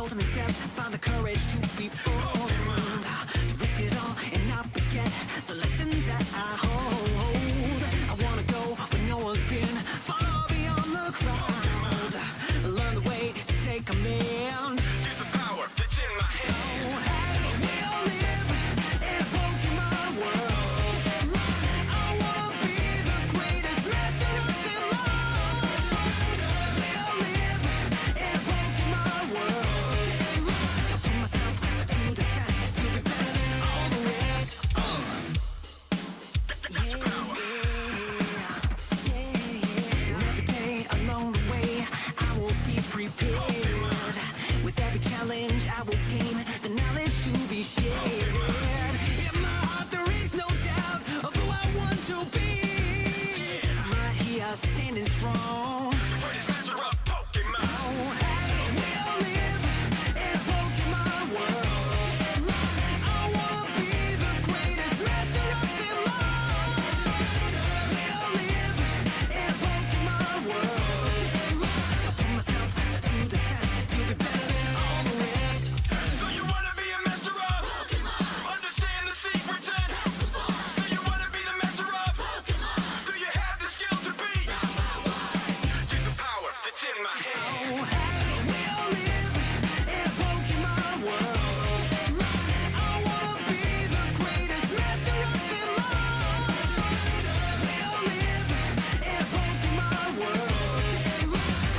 ultimate step, find the courage to be bold. To risk it all and not forget the lessons that I hold. I wanna go where no one's been, far beyond the crowd. Learn the way to take command. Use the power that's in my hand. Oh, hey, we all live in a Pokemon world. I wanna be the greatest master of them all. We all live in a Pokemon world. I put myself to the test to be better than all the rest. Got your power. And every day along the way, I will be prepared. With every challenge, I will gain the knowledge to be shared. In my heart, there is no doubt of who I want to be. I'm right here, standing strong. Greatest master of Pokemon. Oh, hey, we all live in a Pokemon world. I wanna be the greatest master of them all. We all live in a Pokemon world. I put myself to the test to be better than all the rest. So you wanna be a master of Pokemon? Understand the secrets and so you wanna be the master of Pokemon? Do you have the skill to be? Use the power that's in my hand. Oh, hey, we all live in a Pokemon world. I wanna be the greatest master of them all. We all live in a Pokemon world. I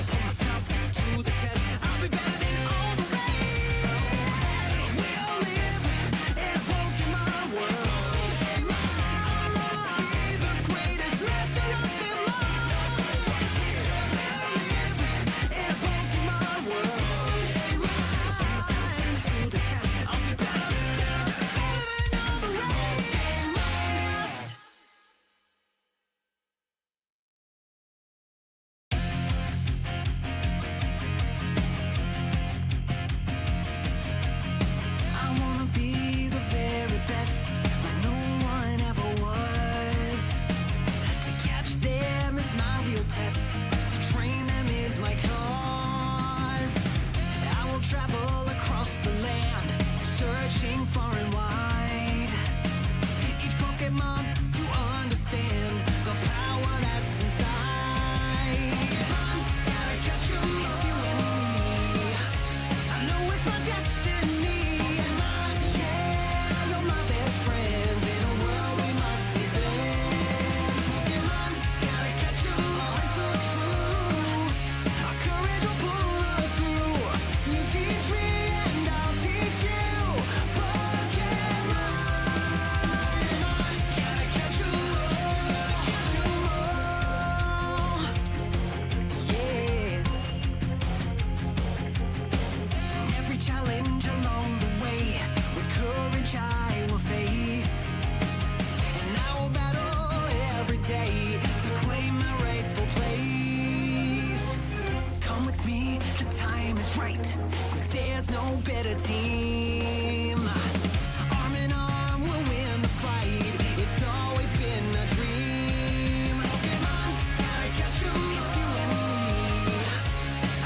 put myself to the test, I'll be better than all the rest. We all live in a Pokemon world. I wanna be the greatest master of them all. We all live in a Pokemon world. I put myself to the test, I'll be better than all the rest. I wanna be the very best, like no one ever was. To catch them is my real test, to train them is my cause. I will travel across the land, searching far and wide. Each Pokemon to understand the power that's inside. Pokemon, gotta catch 'em, it's you and me. I know it's my destiny. Yeah, you're my best friends in a world we must defend. Pokemon, gotta catch 'em, our hearts so true. Our courage will pull us through. You teach me and I'll teach you. Pokemon, gotta catch 'em all. Yeah. Every challenge along the way, with courage I will face. And I will battle every day to claim my rightful place. Come with me, the time is right, 'cause there's no better team. Arm in arm, we'll win the fight. It's always been a dream. Pokemon, gotta catch 'em, it's you and me.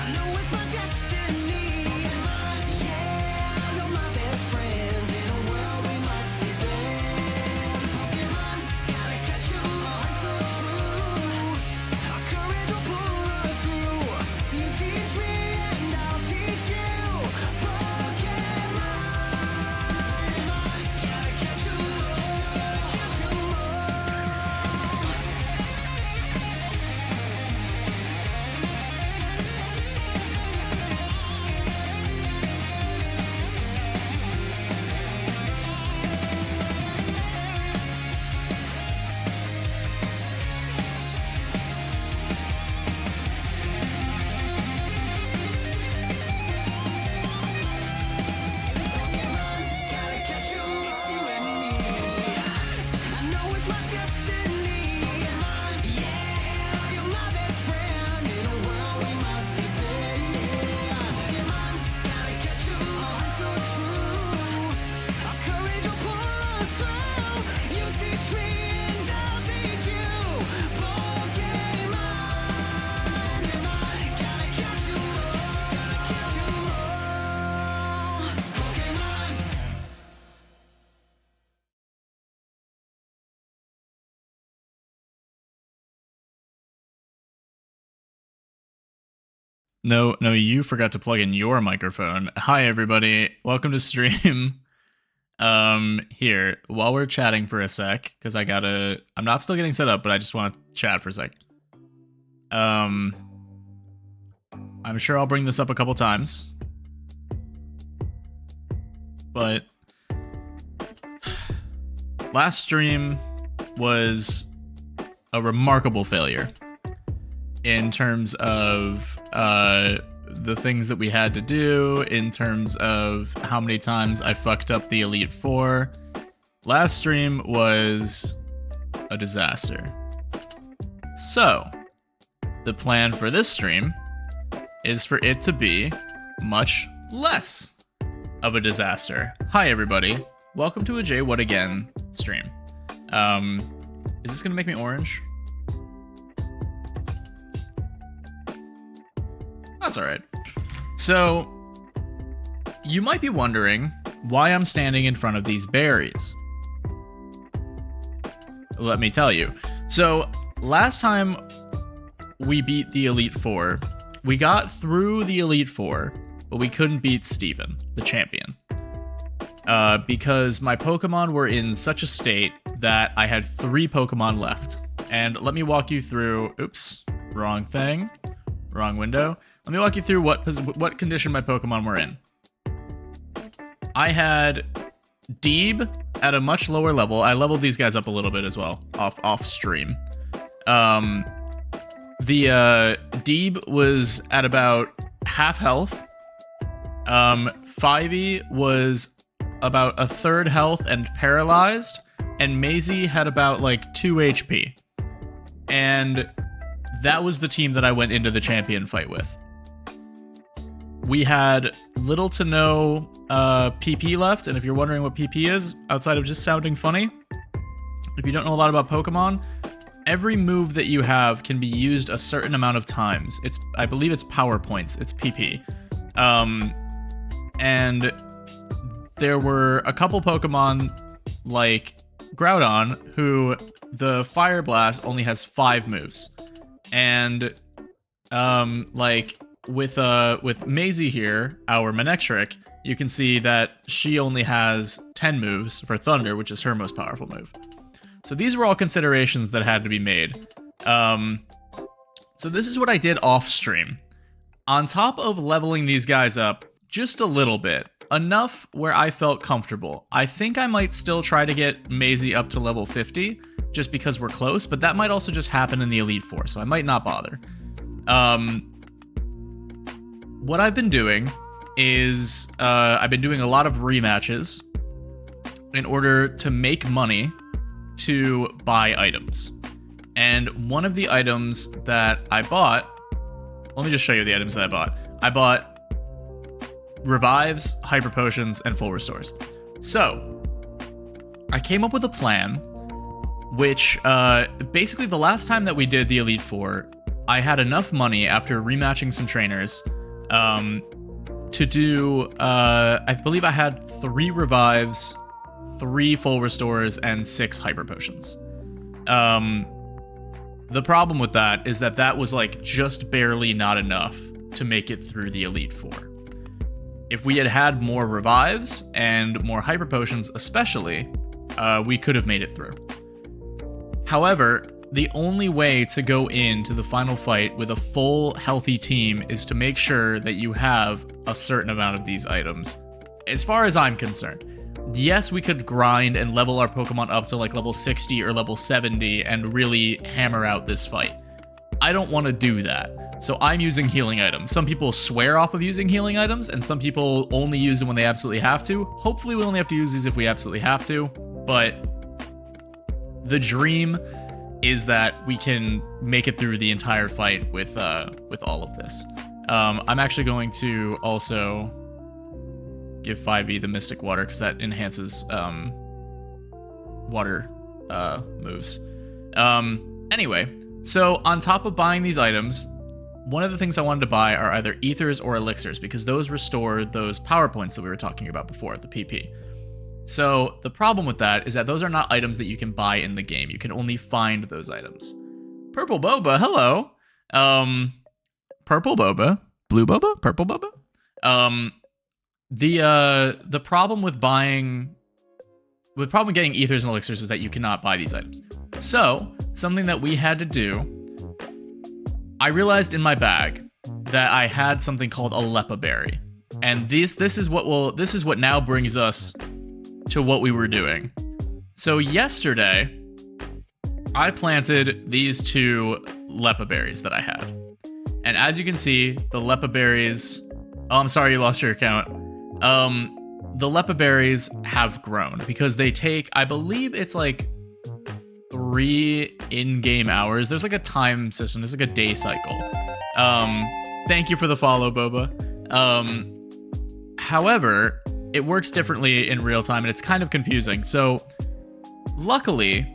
I know it's my destiny. Yeah, you're my best friends in a world we must defend. Pokemon, gotta catch 'em, our hearts so true. Our courage will pull us through. You teach me and I'll teach you. Pokemon. No, you forgot to plug in your microphone. Hi, everybody. Welcome to stream. Here, while we're chatting for a sec, because I'm not still getting set up, but I just want to chat for a sec. I'm sure I'll bring this up a couple times. But last stream was a remarkable failure in terms of the things that we had to do, in terms of how many times I fucked up the Elite Four. Last stream was a disaster. So, the plan for this stream is for it to be much less of a disaster. Hi, everybody. Welcome to a Jay What Again stream. Is this gonna make me orange? That's alright. So, you might be wondering why I'm standing in front of these berries. Let me tell you. So, last time we beat the Elite Four, we got through the Elite Four, but we couldn't beat Steven, the champion. Because my Pokemon were in such a state that I had 3 Pokemon left. And let me walk you through... Oops, wrong thing. Wrong window. Let me walk you through what condition my Pokemon were in. I had Deeb at a much lower level. I leveled these guys up a little bit as well, off stream. The Deeb was at about half health. 5e was about a third health and paralyzed, and Maisie had about like 2 HP. And that was the team that I went into the champion fight with. We had little to no PP left, and if you're wondering what PP is, outside of just sounding funny, if you don't know a lot about Pokemon, every move that you have can be used a certain amount of times. I believe it's power points. It's PP. And there were a couple Pokemon like Groudon who the Fire Blast only has 5 moves. And with Maisie here, our Manectric, you can see that she only has 10 moves for Thunder, which is her most powerful move. So these were all considerations that had to be made. So this is what I did off stream. On top of leveling these guys up just a little bit, enough where I felt comfortable. I think I might still try to get Maisie up to level 50, just because we're close, but that might also just happen in the Elite Four, so I might not bother. What I've been doing is I've been doing a lot of rematches in order to make money to buy items. And one of the items that I bought, let me just show you the items that I bought. I bought revives, hyper potions, and full restores. So I came up with a plan, which basically the last time that we did the Elite Four, I had enough money after rematching some trainers to do, I believe I had 3 revives, 3 full restores, and 6 hyper potions. The problem with that is that was like just barely not enough to make it through the Elite Four. If we had had more revives and more hyper potions especially, we could have made it through. However, the only way to go into the final fight with a full healthy team is to make sure that you have a certain amount of these items. As far as I'm concerned, yes, we could grind and level our Pokemon up to like level 60 or level 70 and really hammer out this fight. I don't want to do that. So I'm using healing items. Some people swear off of using healing items, and some people only use them when they absolutely have to. Hopefully we only have to use these if we absolutely have to, but the dream is that we can make it through the entire fight with all of this. I'm actually going to also give 5e the Mystic Water, because that enhances water moves. Anyway, so on top of buying these items, one of the things I wanted to buy are either ethers or elixirs, because those restore those power points that we were talking about before, the PP. So the problem with that is that those are not items that you can buy in the game. You can only find those items. Purple Boba, hello. Purple Boba, Blue boba? Purple boba? The problem with getting ethers and elixirs is that you cannot buy these items. So, something that we had to do, I realized in my bag that I had something called a Lepa berry. And this is what now brings us to what we were doing. So yesterday, I planted these 2 Lepa berries that I had. And as you can see, the Lepa berries... Oh, I'm sorry you lost your account. The Lepa berries have grown because they take, I believe it's like 3 in-game hours. There's like a time system. There's like a day cycle. Thank you for the follow, Boba. However, it works differently in real time and it's kind of confusing. So luckily,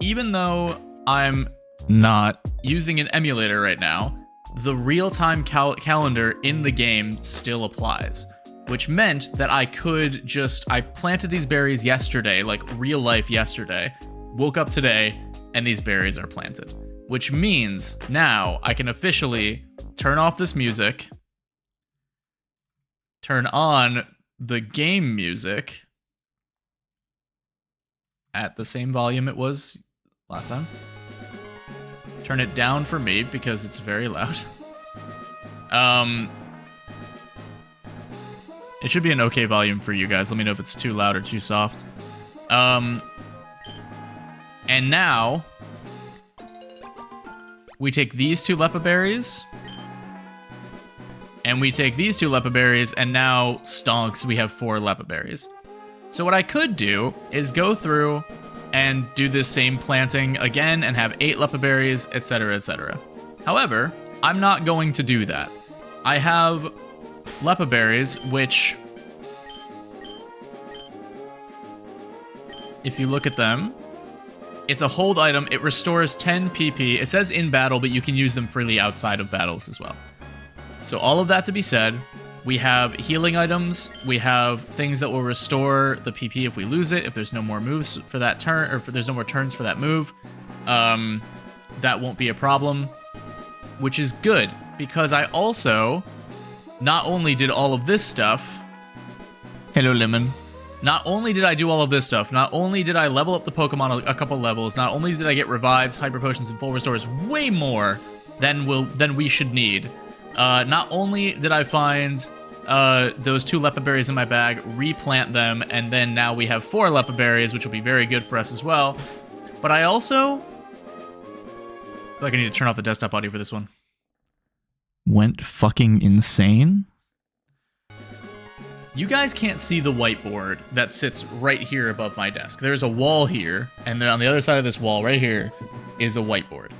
even though I'm not using an emulator right now, the real-time calendar in the game still applies, which meant that I planted these berries yesterday, like real life yesterday, woke up today, and these berries are planted, which means now I can officially turn off this music, turn on the game music at the same volume it was last time. Turn it down for me because it's very loud. It should be an okay volume for you guys. Let me know if it's too loud or too soft. And now we take these 2 Lepa berries. And we take these 2 Lepa berries, and now stonks, we have 4 Lepa berries. So what I could do is go through and do this same planting again and have 8 Lepa berries, etc., etc. However, I'm not going to do that. I have Lepa berries, which, if you look at them, it's a hold item. It restores 10 PP. It says in battle, but you can use them freely outside of battles as well. So all of that to be said, we have healing items, we have things that will restore the PP if we lose it, if there's no more moves for that turn, or if there's no more turns for that move. That won't be a problem, which is good, because I also not only did all of this stuff... Hello, Lemon. Not only did I do all of this stuff, not only did I level up the Pokemon a couple levels, not only did I get revives, hyper potions, and full restores way more than we should need. Not only did I find those 2 Lepa berries in my bag, replant them, and then now we have 4 Lepa berries, which will be very good for us as well. But I also feel like I need to turn off the desktop audio for this one. Went fucking insane? You guys can't see the whiteboard that sits right here above my desk. There's a wall here, and then on the other side of this wall right here is a whiteboard.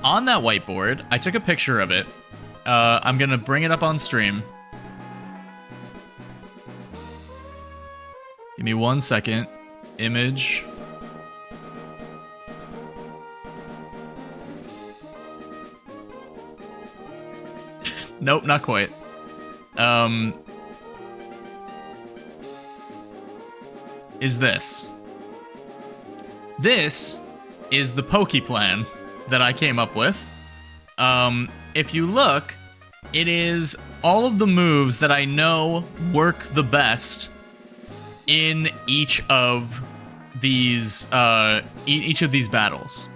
On that whiteboard, I took a picture of it. I'm gonna bring it up on stream. Give me 1 second. Image. Nope, not quite. Is this. This is the Pokeplan that I came up with. If you look, it is all of the moves that I know work the best in each of these battles.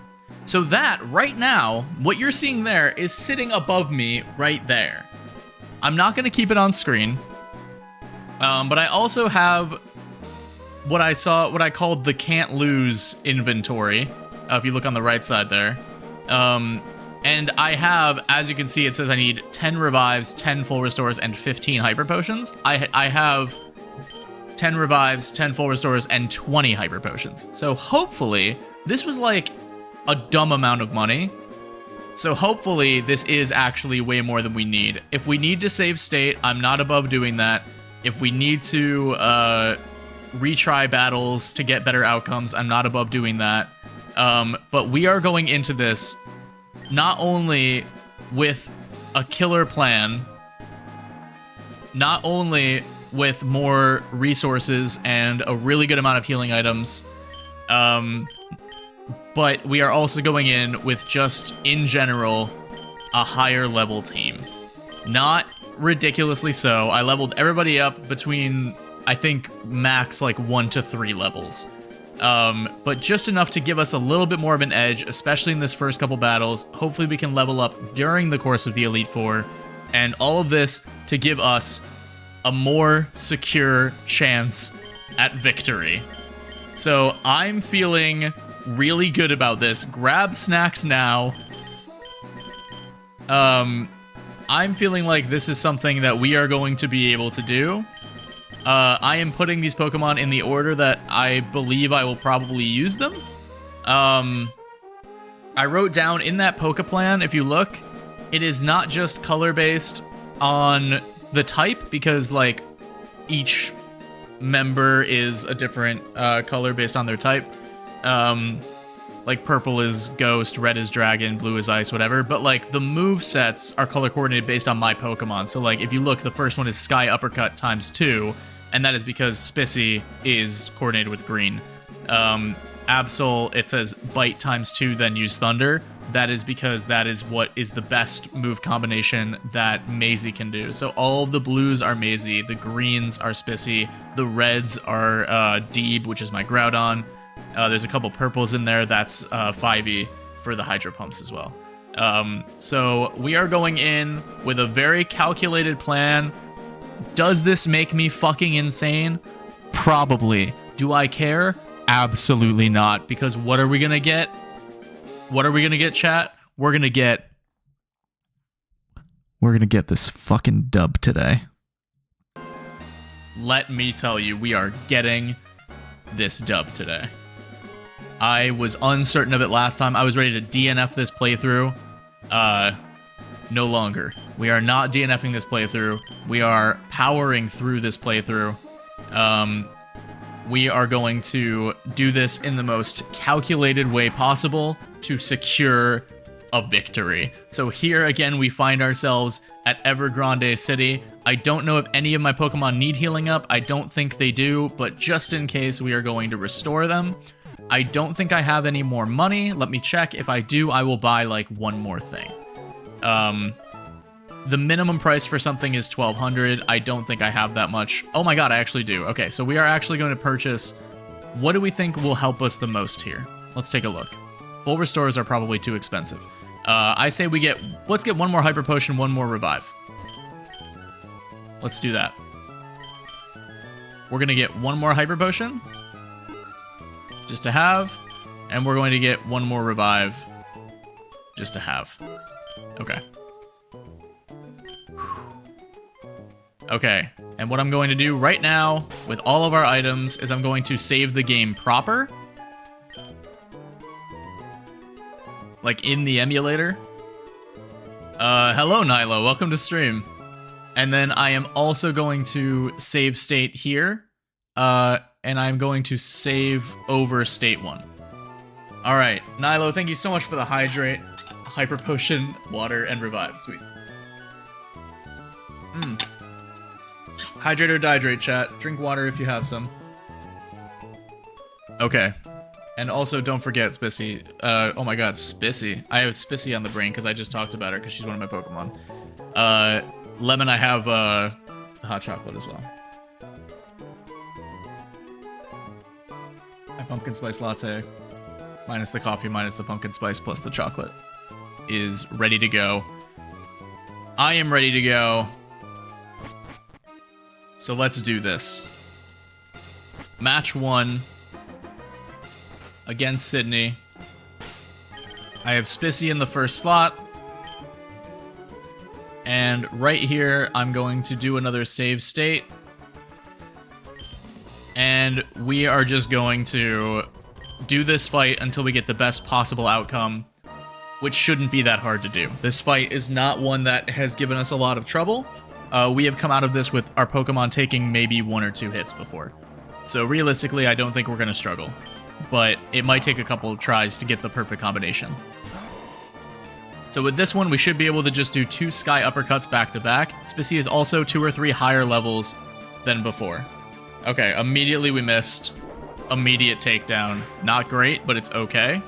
So that, right now, what you're seeing there is sitting above me right there. I'm not going to keep it on screen, but I also have what I called the can't lose inventory, if you look on the right side there. And I have, as you can see, it says I need 10 revives, 10 full restores, and 15 hyper potions. I have 10 revives, 10 full restores, and 20 hyper potions. So hopefully, this was like a dumb amount of money. So hopefully, this is actually way more than we need. If we need to save state, I'm not above doing that. If we need to retry battles to get better outcomes, I'm not above doing that. But we are going into this not only with a killer plan, not only with more resources and a really good amount of healing items, but we are also going in with just, in general, a higher level team. Not ridiculously so. I leveled everybody up between, I think, max like 1 to 3 levels. But just enough to give us a little bit more of an edge, especially in this first couple battles. Hopefully we can level up during the course of the Elite Four, and all of this to give us a more secure chance at victory. So I'm feeling really good about this. Grab snacks now. I'm feeling like this is something that we are going to be able to do. I am putting these Pokemon in the order that I believe I will probably use them. I wrote down in that Poke Plan, if you look, it is not just color-based on the type, because, like, each member is a different color based on their type. Like, purple is Ghost, red is Dragon, blue is Ice, whatever. But, like, the move sets are color-coordinated based on my Pokemon. So, like, if you look, the first one is Sky Uppercut ×2, and that is because Spissy is coordinated with green. Absol, it says Bite ×2, then use Thunder. That is because that is what is the best move combination that Maisie can do. So all of the blues are Maisie, the greens are Spissy, the reds are Deeb, which is my Groudon. There's a couple purples in there, that's 5e for the Hydro Pumps as well. So we are going in with a very calculated plan. Does this make me fucking insane? Probably. Do I care? Absolutely not, because what are we gonna get? What are we gonna get, chat? We're gonna get this fucking dub today. Let me tell you, we are getting this dub today. I was uncertain of it last time. I was ready to DNF this playthrough. No longer. We are not DNFing this playthrough. We are powering through this playthrough. We are going to do this in the most calculated way possible to secure a victory. So here again, we find ourselves at Evergrande City. I don't know if any of my Pokemon need healing up. I don't think they do, but just in case, we are going to restore them. I don't think I have any more money. Let me check. If I do, I will buy like one more thing. The minimum price for something is 1,200. I don't think I have that much. Oh my god, I actually do. Okay, so we are actually going to purchase... What do we think will help us the most here? Let's take a look. Full restores are probably too expensive. I say we get... Let's get one more Hyper Potion, one more Revive. Let's do that. We're going to get one more Hyper Potion. Just to have. And we're going to get one more Revive. Just to have. Okay. Okay, and what I'm going to do right now with all of our items is I'm going to save the game proper. Like in the emulator. Hello, Nilo. Welcome to stream. And then I am also going to save state here. And I'm going to save over state 1. All right, Nilo, thank you so much for the Hydrate, Hyper Potion, Water, and Revive. Sweet. Hydrate or dihydrate, chat. Drink water if you have some. Okay. And also, don't forget Spissy. Oh my god, Spissy. I have Spissy on the brain because I just talked about her because she's one of my Pokemon. Lemon, I have hot chocolate as well. My pumpkin spice latte, minus the coffee, minus the pumpkin spice, plus the chocolate, is ready to go. I am ready to go. So let's do this. Match 1 against Sydney. I have Spissy in the first slot. And right here, I'm going to do another save state. And we are just going to do this fight until we get the best possible outcome, which shouldn't be that hard to do. This fight is not one that has given us a lot of trouble. We have come out of this with our Pokemon taking maybe 1 or 2 hits before. So realistically, I don't think we're going to struggle. But it might take a couple of tries to get the perfect combination. So with this one, we should be able to just do 2 Sky Uppercuts back to back. Spissy is also 2 or 3 higher levels than before. Okay, immediately we missed. Immediate takedown. Not great, but it's okay.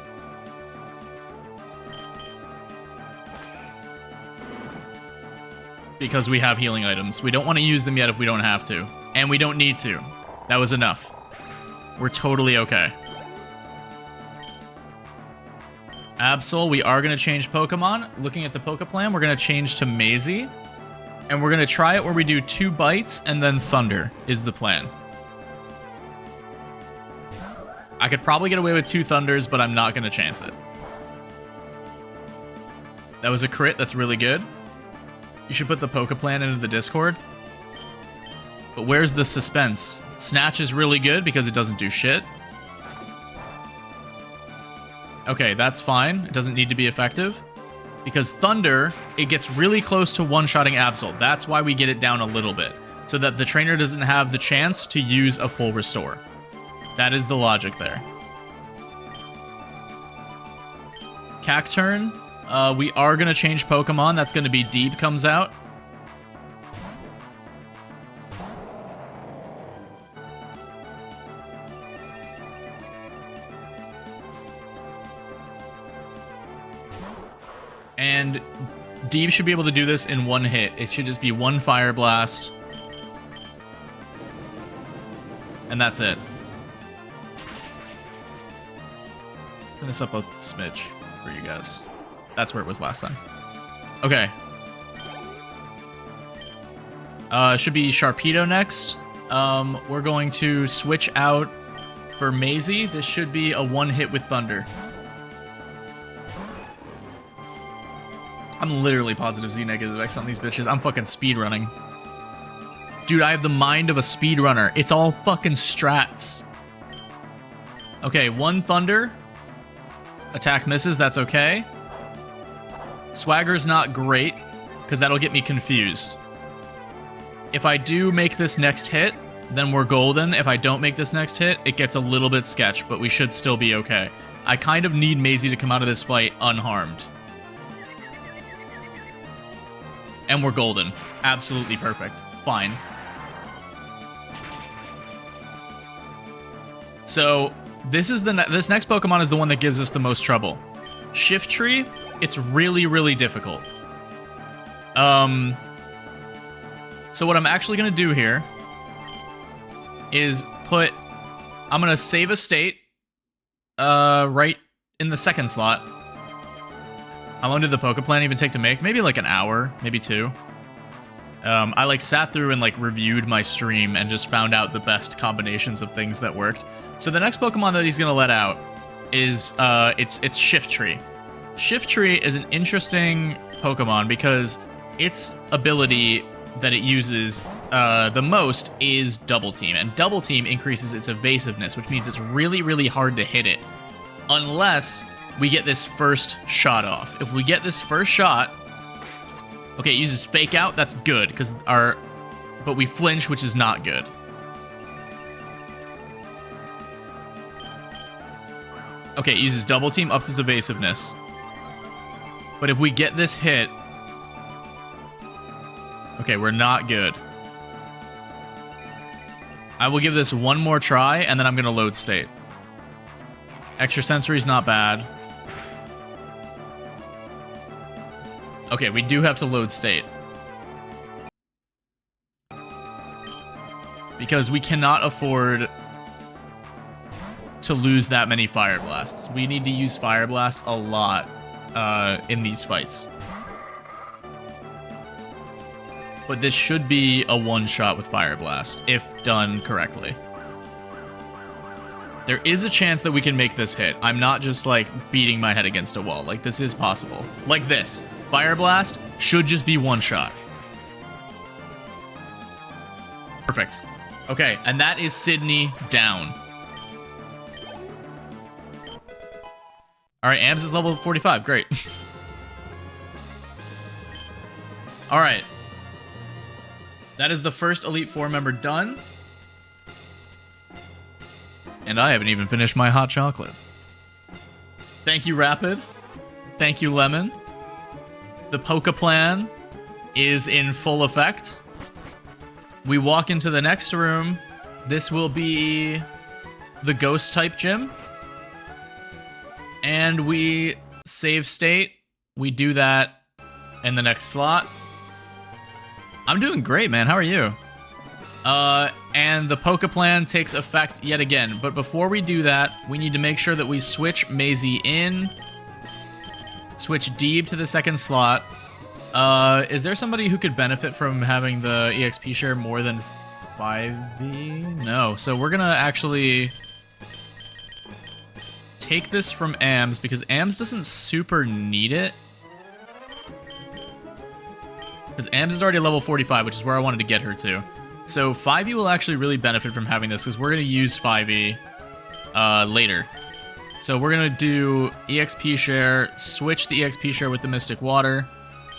because we have healing items. We don't want to use them yet if we don't have to. And we don't need to. That was enough. We're totally okay. Absol, we are going to change Pokemon. Looking at the Poke Plan, we're going to change to Maisie. And we're going to try it where we do 2 bites and then Thunder is the plan. I could probably get away with 2 Thunders, but I'm not going to chance it. That was a crit. That's really good. You should put the Poke Plan into the Discord. But where's the suspense? Snatch is really good because it doesn't do shit. Okay, that's fine. It doesn't need to be effective. Because Thunder, it gets really close to one-shotting Absol. That's why we get it down a little bit. So that the trainer doesn't have the chance to use a full restore. That is the logic there. Cacturn, we are going to change Pokemon. That's going to be Deep comes out. And Deep should be able to do this in 1 hit. It should just be 1 Fire Blast. And that's it. Turn this up a smidge for you guys. That's where it was last time. Okay. Should be Sharpedo next. We're going to switch out for Maisie. This should be a 1 hit with Thunder. I'm literally positive Z negative X on these bitches. I'm fucking speedrunning. Dude, I have the mind of a speedrunner. It's all fucking strats. Okay, 1 Thunder. Attack misses, that's okay. Swagger's not great, because that'll get me confused. If I do make this next hit, then we're golden. If I don't make this next hit, it gets a little bit sketch, but we should still be okay. I kind of need Maisie to come out of this fight unharmed. And we're golden. Absolutely perfect. Fine. So, this next Pokemon is the one that gives us the most trouble. Shiftry, it's really, really difficult. So what I'm actually going to do here is I'm going to save a state right in the 2nd slot. How long did the Poke Plan even take to make? Maybe like an hour, maybe 2. I like sat through and like reviewed my stream and just found out the best combinations of things that worked. So the next Pokemon that he's gonna let out is it's Shiftry. Shiftry is an interesting Pokemon because its ability that it uses the most is Double Team, and Double Team increases its evasiveness, which means it's really, really hard to hit it unless we get this first shot off. If we get this first shot, okay, it uses Fake Out. That's good because but we flinch, which is not good. Okay, it uses Double Team, ups its evasiveness. But if we get this hit, okay, we're not good. I will give this 1 more try, and then I'm gonna load state. Extrasensory's not bad. Okay, we do have to load state. Because we cannot afford to lose that many Fire Blasts. We need to use Fire Blast a lot in these fights. But this should be a 1-shot with Fire Blast, if done correctly. There is a chance that we can make this hit. I'm not just, like, beating my head against a wall. Like, this is possible. Like this. Fire Blast should just be 1-shot. Perfect. Okay, and that is Sydney down. Alright, Ams is level 45. Great. Alright. That is the first Elite Four member done. And I haven't even finished my hot chocolate. Thank you, Rapid. Thank you, Lemon. The Poke Plan is in full effect. We walk into the next room. This will be the Ghost type gym. And we save state. We do that in the next slot. I'm doing great, man. How are you? And the Poke Plan takes effect yet again. But before we do that, we need to make sure that we switch Maisie in. Switch Deeb to the second slot. Is there somebody who could benefit from having the EXP share more than 5e? No. So we're gonna actually take this from AMS because AMS doesn't super need it. Because AMS is already level 45, which is where I wanted to get her to. So 5e will actually really benefit from having this because we're going to use 5e later. So we're going to do EXP share, switch the EXP share with the Mystic Water.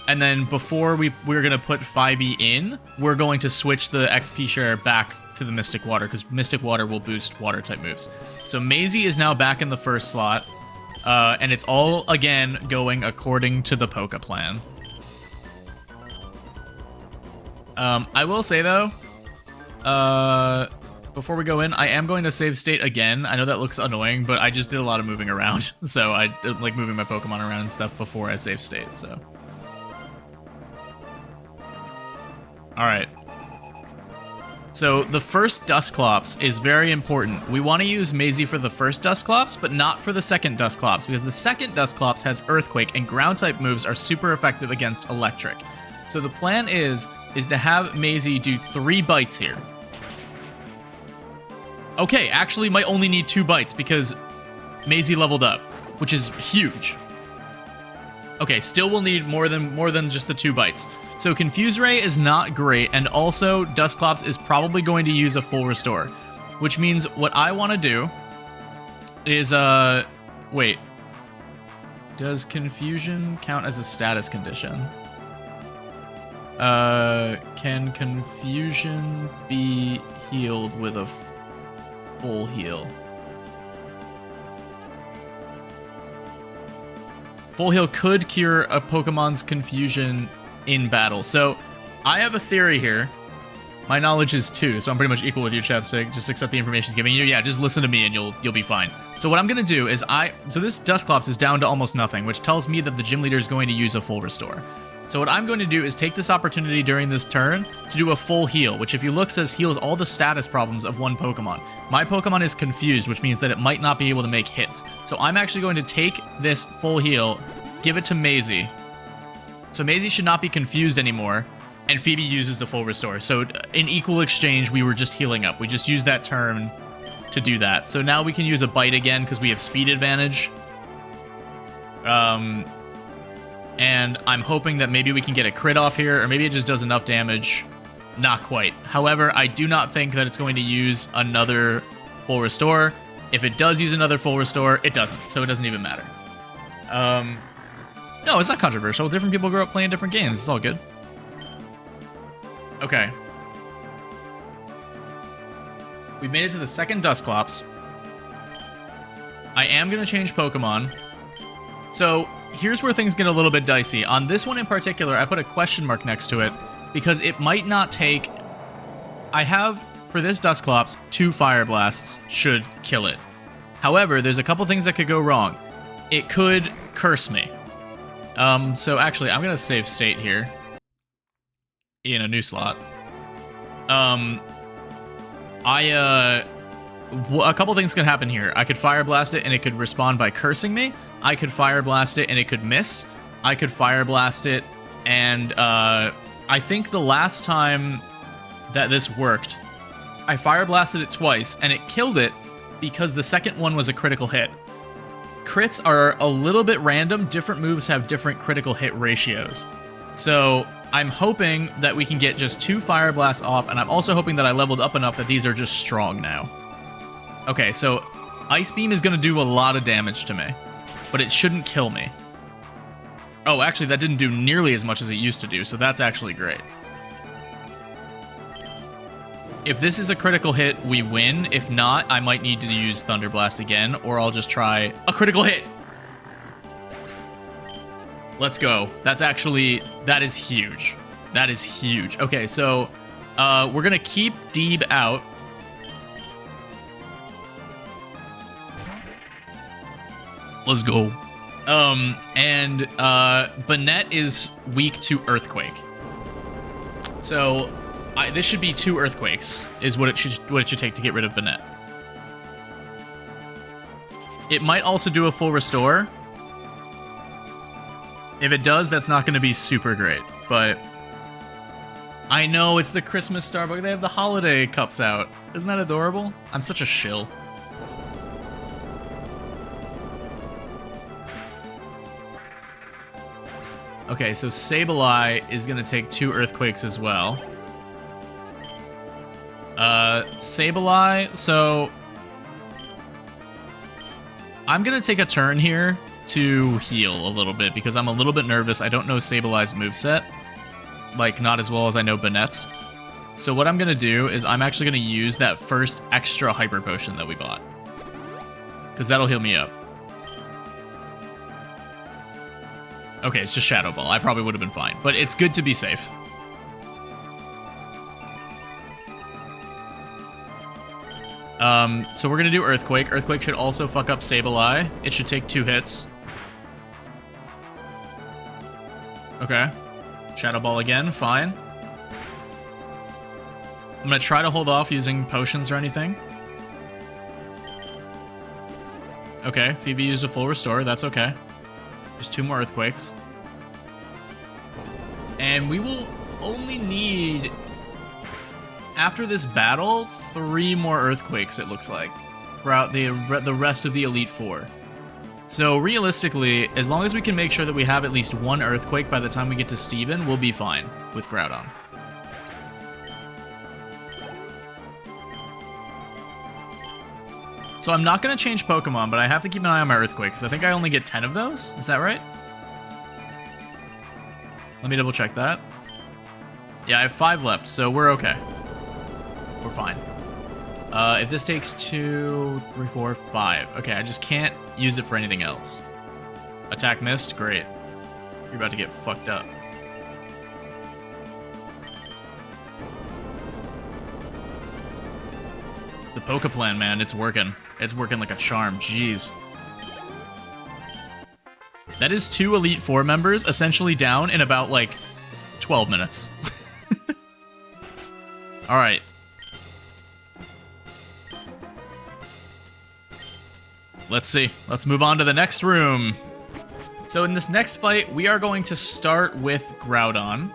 And then before we're going to put 5e in, we're going to switch the XP share back to the Mystic Water because Mystic Water will boost water type moves. So Maisie is now back in the first slot. And it's all, again, going according to the Poke Plan. I will say, though, before we go in, I am going to save state again. I know that looks annoying, but I just did a lot of moving around. So I like moving my Pokemon around and stuff before I save state, so. Alright. So the first Dusclops is very important. We want to use Maisie for the first Dusclops, but not for the second Dusclops, because the second Dusclops has Earthquake, and Ground-type moves are super effective against Electric. So the plan is to have Maisie do 3 bites here. Okay, actually might only need 2 bites because Maisie leveled up, which is huge. Okay, still will need more than just the 2 bites. So Confuse Ray is not great, and also Dusclops is probably going to use a full restore, which means what I want to do is wait. Does Confusion count as a status condition? Can Confusion be healed with a full heal? Full heal could cure a Pokemon's Confusion in battle. So, I have a theory here. My knowledge is 2, so I'm pretty much equal with you, Chapstick. Just accept the information he's giving you. Yeah, just listen to me and you'll be fine. So what I'm gonna do is so this Dusclops is down to almost nothing, which tells me that the gym leader is going to use a full restore. So what I'm going to do is take this opportunity during this turn to do a full heal, which if you look says heals all the status problems of one Pokemon. My Pokemon is confused, which means that it might not be able to make hits. So I'm actually going to take this full heal, give it to Maisie. So Maisie should not be confused anymore, and Phoebe uses the full restore. So in equal exchange, we were just healing up. We just used that turn to do that. So now we can use a bite again because we have speed advantage. And I'm hoping that maybe we can get a crit off here, or maybe it just does enough damage. Not quite. However, I do not think that it's going to use another full restore. If it does use another full restore, it doesn't, so it doesn't even matter. No, it's not controversial. Different people grow up playing different games. It's all good. Okay. We made it to the second Dusclops. I am going to change Pokemon. So here's where things get a little bit dicey. On this one in particular, I put a question mark next to it because it might not take... I have, for this Dusclops, 2 Fire Blasts should kill it. However, there's a couple things that could go wrong. It could curse me. So actually, I'm going to save state here in a new slot. A couple things can happen here. I could Fire Blast it and it could respond by cursing me. I could Fire Blast it and it could miss. I could Fire Blast it and I think the last time that this worked, I Fire Blasted it twice and it killed it because the second one was a critical hit. Crits are a little bit random. Different moves have different critical hit ratios. So I'm hoping that we can get just 2 Fire Blasts off, and I'm also hoping that I leveled up enough that these are just strong now. Okay, so Ice Beam is going to do a lot of damage to me, but it shouldn't kill me. Oh, actually, that didn't do nearly as much as it used to do, so that's actually great. If this is a critical hit, we win. If not, I might need to use Thunder Blast again, or I'll just try a critical hit. Let's go. That is huge. That is huge. Okay, so we're going to keep Deeb out. Let's go. Banette is weak to Earthquake. So this should be 2 earthquakes, is what it should take to get rid of Banette. It might also do a full restore. If it does, that's not going to be super great, but I know it's the Christmas Starbucks. They have the holiday cups out. Isn't that adorable? I'm such a shill. Okay, so Sableye is going to take 2 earthquakes as well. Sableye, so I'm going to take a turn here to heal a little bit because I'm a little bit nervous. I don't know Sableye's moveset, like not as well as I know Banette's. So what I'm going to do is I'm actually going to use that first extra Hyper Potion that we bought, because that'll heal me up. Okay, it's just Shadow Ball. I probably would have been fine, but it's good to be safe. So we're going to do Earthquake. Earthquake should also fuck up Sableye. It should take 2 hits. Okay. Shadow Ball again, fine. I'm going to try to hold off using potions or anything. Okay, Phoebe used a full restore, that's okay. Just 2 more earthquakes. And we will only need, after this battle, 3 more earthquakes, it looks like, throughout the rest of the Elite Four. So realistically, as long as we can make sure that we have at least 1 earthquake by the time we get to Steven, we'll be fine with Groudon. So I'm not going to change Pokemon, but I have to keep an eye on my Earthquake, because I think I only get 10 of those. Is that right? Let me double check that. Yeah, I have 5 left, so we're okay. We're fine. If this takes 2, 3, 4, 5. Okay, I just can't use it for anything else. Attack missed? Great. You're about to get fucked up. The Poke-Plan, man, it's working. It's working like a charm. Jeez. That is 2 Elite Four members essentially down in about, like, 12 minutes. Alright. Let's see. Let's move on to the next room. So in this next fight, we are going to start with Groudon.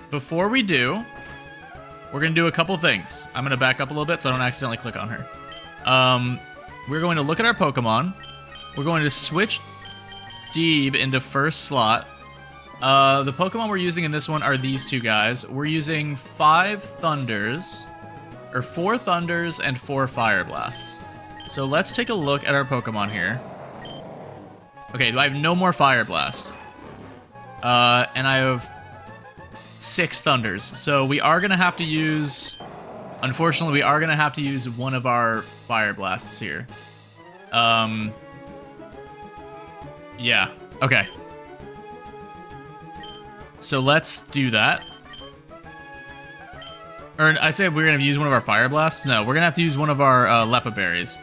Before we do, we're going to do a couple things. I'm going to back up a little bit so I don't accidentally click on her. We're going to look at our Pokemon. We're going to switch Deeb into first slot. The Pokemon we're using in this one are these 2 guys. We're using 4 Thunders and 4 Fire Blasts. So let's take a look at our Pokemon here. Okay, I have no more Fire Blast. And I have 6 Thunders. So we are going to have to use... Unfortunately, we are going to have to use one of our Fire Blasts here. Yeah. Okay. So let's do that. Or I said we're going to use one of our Fire Blasts? No, we're going to have to use one of our Lepa Berries.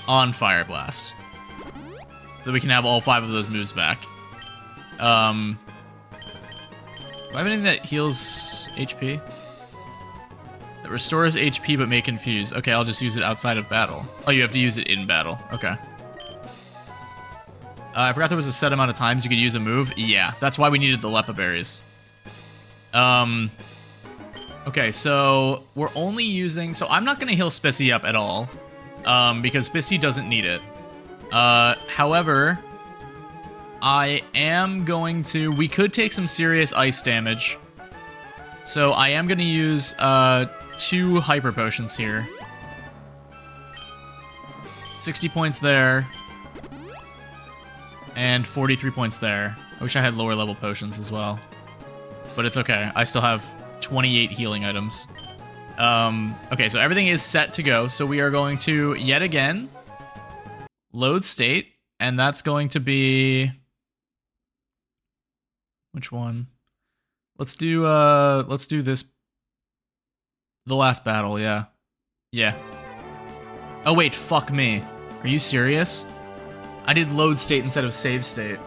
On Fire Blast. So we can have all 5 of those moves back. Do I have anything that heals HP? That restores HP but may confuse. Okay, I'll just use it outside of battle. Oh, you have to use it in battle. Okay. I forgot there was a set amount of times you could use a move. Yeah, that's why we needed the Lepa Berries. Okay, so we're only using... So I'm not going to heal Spissy up at all. Because Spissy doesn't need it. However... I am going to... We could take some serious ice damage. So I am going to use 2 Hyper Potions here. 60 points there. And 43 points there. I wish I had lower level potions as well. But it's okay. I still have 28 healing items. Okay, so everything is set to go. So we are going to, yet again, load state. And that's going to be... Which one? Let's do this. The last battle, yeah. Yeah. Oh wait, fuck me. Are you serious? I did load state instead of save state.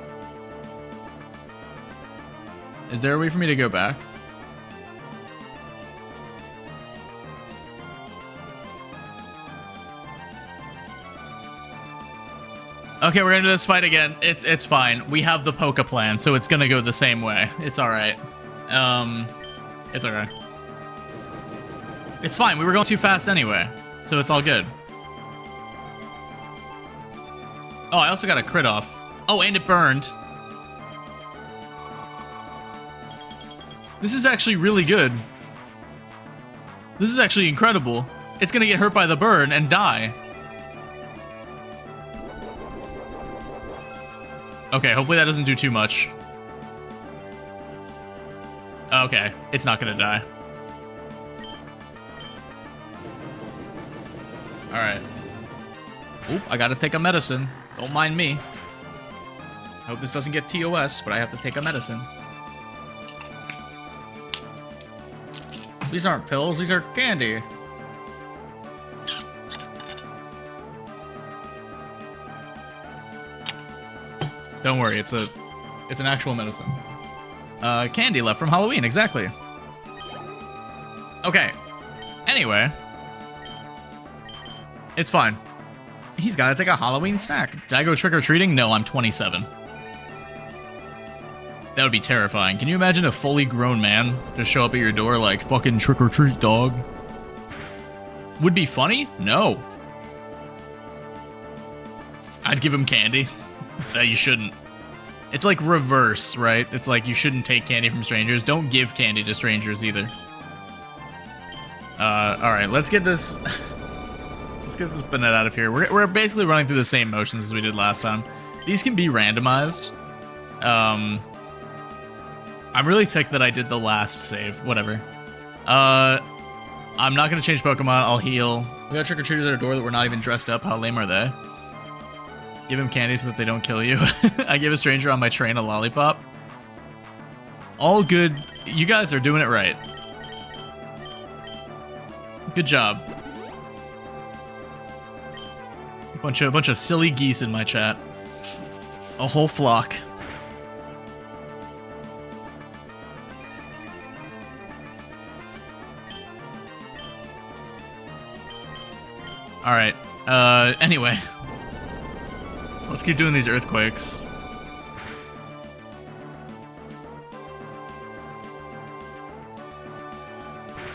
Is there a way for me to go back? Okay, we're gonna do this fight again. It's fine. We have the Poke plan, so it's gonna go the same way. It's alright. It's okay. It's fine. We were going too fast anyway, so it's all good. Oh, I also got a crit off. Oh, and it burned. This is actually really good. This is actually incredible. It's gonna get hurt by the burn and die. Okay, hopefully that doesn't do too much. Okay, it's not gonna die. Alright. Oop, I gotta take a medicine. Don't mind me. I hope this doesn't get TOS, but I have to take a medicine. These aren't pills, these are candy. Don't worry, it's an actual medicine. Candy left from Halloween, exactly. Okay. Anyway. It's fine. He's gotta take a Halloween snack. Did I go trick-or-treating? No, I'm 27. That would be terrifying. Can you imagine a fully grown man just show up at your door like, fucking trick-or-treat, dog? Would be funny? No. I'd give him candy. That you shouldn't. It's like reverse, right? It's like you shouldn't take candy from strangers. Don't give candy to strangers either. Alright, let's get this... let's get this Banette out of here. We're basically running through the same motions as we did last time. These can be randomized. I'm really ticked that I did the last save. Whatever. I'm not gonna change Pokemon. I'll heal. We got trick-or-treaters at our door that we're not even dressed up. How lame are they? Give him candy so that they don't kill you. I give a stranger on my train a lollipop. All good. You guys are doing it right. Good job. Bunch of silly geese in my chat. A whole flock. All right. Anyway. Let's keep doing these earthquakes.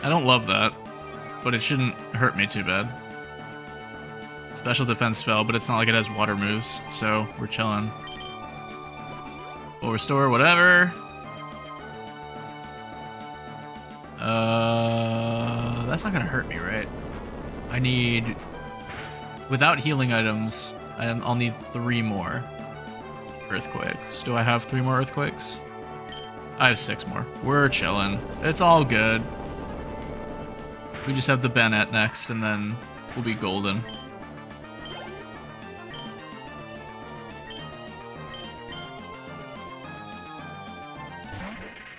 I don't love that, but it shouldn't hurt me too bad. Special defense fell, but it's not like it has water moves, so we're chilling. Full restore, whatever. That's not gonna hurt me, right? I need... Without healing items... I'll need 3 more earthquakes. Do I have 3 more earthquakes? I have 6 more. We're chilling. It's all good. We just have the Banette next, and then we'll be golden.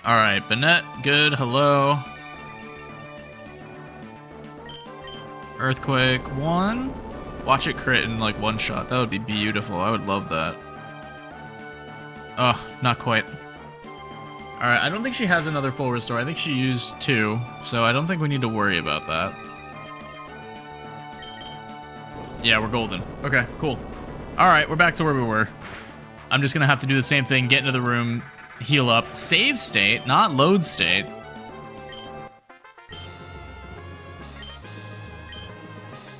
Alright, Banette, good, hello. Earthquake 1. Watch it crit in like one shot. That would be beautiful. I would love that. Oh, not quite. Alright, I don't think she has another full restore. I think she used 2, so I don't think we need to worry about that. Yeah, we're golden. Okay, cool. Alright, we're back to where we were. I'm just gonna have to do the same thing, get into the room, heal up. Save state, not load state.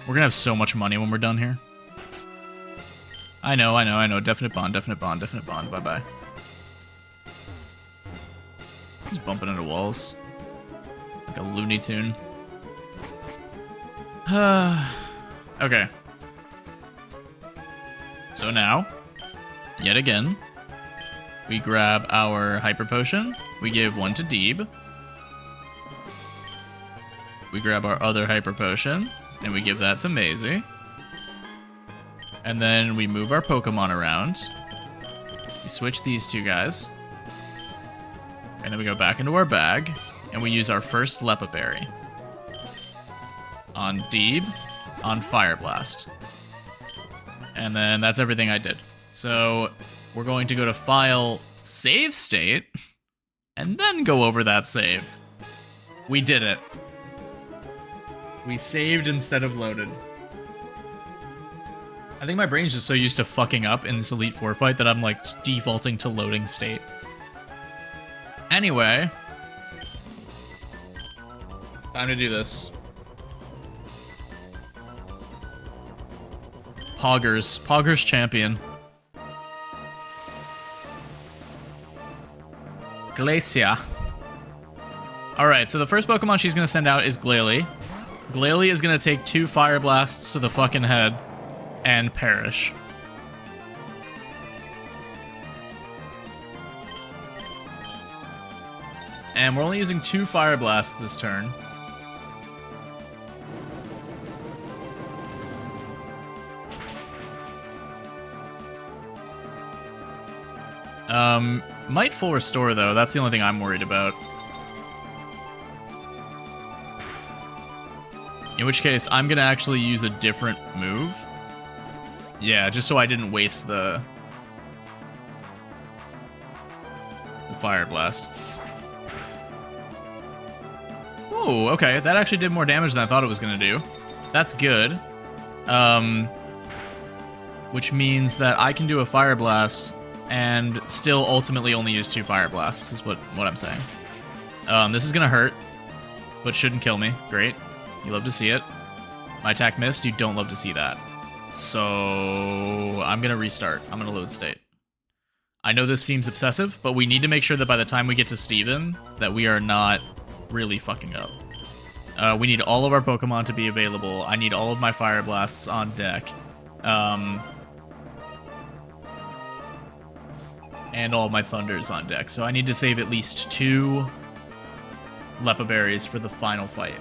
We're gonna have so much money when we're done here. I know. Definite bond. Bye-bye. He's bumping into walls. Like a Looney Tune. Okay. So now, yet again, we grab our Hyper Potion. We give 1 to Deeb. We grab our other Hyper Potion. And we give that to Maisie. And then we move our Pokemon around. We switch these 2 guys. And then we go back into our bag. And we use our first Leppa Berry. On Deeb. On Fire Blast. And then that's everything I did. So we're going to go to File, Save State. and then go over that save. We did it. We saved instead of loaded. I think my brain's just so used to fucking up in this Elite Four fight that I'm like defaulting to loading state. Anyway, time to do this. Poggers champion. Glacia. Alright, so the first Pokemon she's gonna send out is Glalie. Glalie is gonna take 2 Fire Blasts to the fucking head and perish. And we're only using 2 Fire Blasts this turn. Might full restore though, that's the only thing I'm worried about. In which case, I'm gonna actually use a different move. Yeah, just so I didn't waste the Fire Blast. Ooh, okay, that actually did more damage than I thought it was gonna do. That's good. Which means that I can do a Fire Blast and still ultimately only use 2 Fire Blasts, is what I'm saying. This is gonna hurt, but shouldn't kill me. Great. You love to see it. My attack missed, you don't love to see that. So I'm gonna restart. I'm gonna load state. I know this seems obsessive, but we need to make sure that by the time we get to Steven, that we are not really fucking up. We need all of our Pokemon to be available. I need all of my Fire Blasts on deck. And all of my Thunders on deck. So I need to save at least 2 Lepa Berries for the final fight.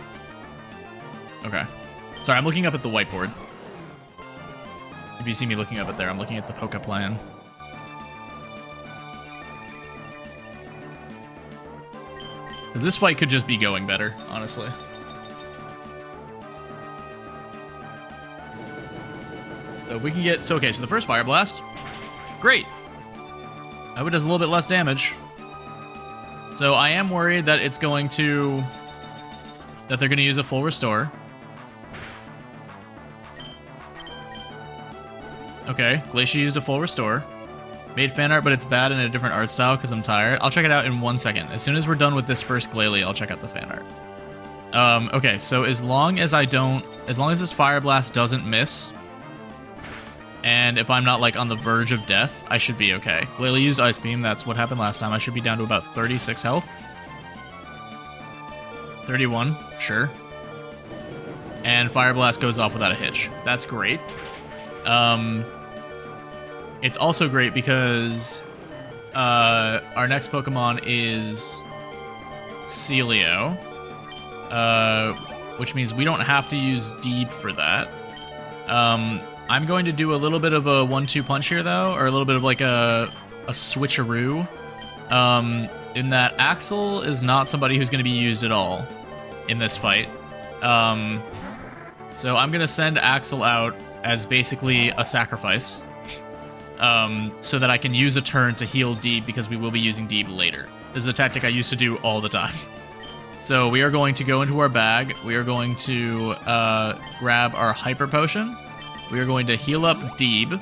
Okay. Sorry, I'm looking up at the whiteboard. If you see me looking up at there, I'm looking at the Poke Plan. Because this fight could just be going better, honestly. So if we can get... So, okay, so the first Fire Blast. Great. I hope it does a little bit less damage. So I am worried that it's going to... that they're going to use a full restore. Okay, Glacia used a full restore. Made fan art, but it's bad in a different art style because I'm tired. I'll check it out in 1 second. As soon as we're done with this first Glalie, I'll check out the fan art. Okay, so as long as this Fire Blast doesn't miss, and if I'm not like on the verge of death, I should be okay. Glalie used Ice Beam, that's what happened last time. I should be down to about 36 health. 31, sure. And Fire Blast goes off without a hitch. That's great. It's also great because our next Pokemon is Celio, which means we don't have to use Deep for that. I'm going to do a little bit of a 1-2 punch here, though, or a little bit of like a switcheroo, in that Axel is not somebody who's going to be used at all in this fight. So I'm going to send Axel out as basically a sacrifice, so that I can use a turn to heal Deeb, because we will be using Deeb later. This is a tactic I used to do all the time. So we are going to go into our bag. We are going to grab our Hyper Potion. We are going to heal up Deeb.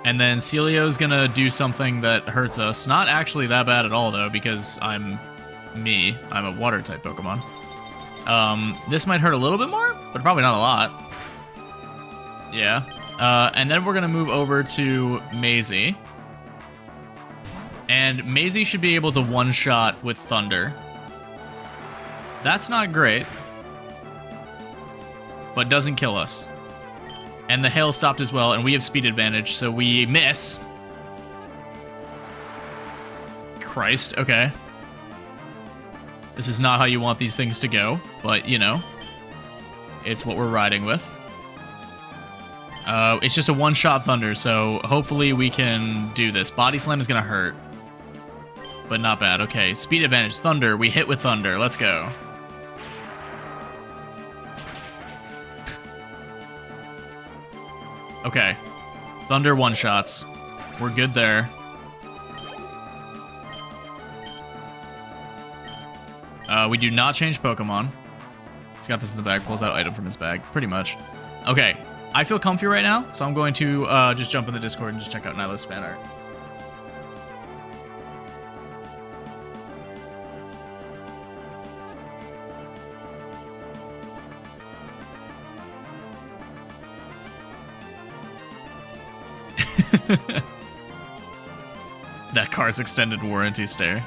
And then Celio's going to do something that hurts us. Not actually that bad at all, though, because I'm a Water-type Pokemon. This might hurt a little bit more, but probably not a lot. Yeah. And then we're going to move over to Maisie. And Maisie should be able to one-shot with Thunder. That's not great, but doesn't kill us. And the hail stopped as well, and we have speed advantage, so we miss. Christ, okay. This is not how you want these things to go, but, you know, it's what we're riding with. It's just a one-shot Thunder, so hopefully we can do this. Body Slam is going to hurt, but not bad. Okay, speed advantage, Thunder. We hit with Thunder. Let's go. Okay. Thunder one-shots. We're good there. We do not change Pokemon. He's got this in the bag, pulls out item from his bag, pretty much. Okay, I feel comfy right now, so I'm going to just jump in the Discord and just check out Nyla's fan art. That car's extended warranty stare.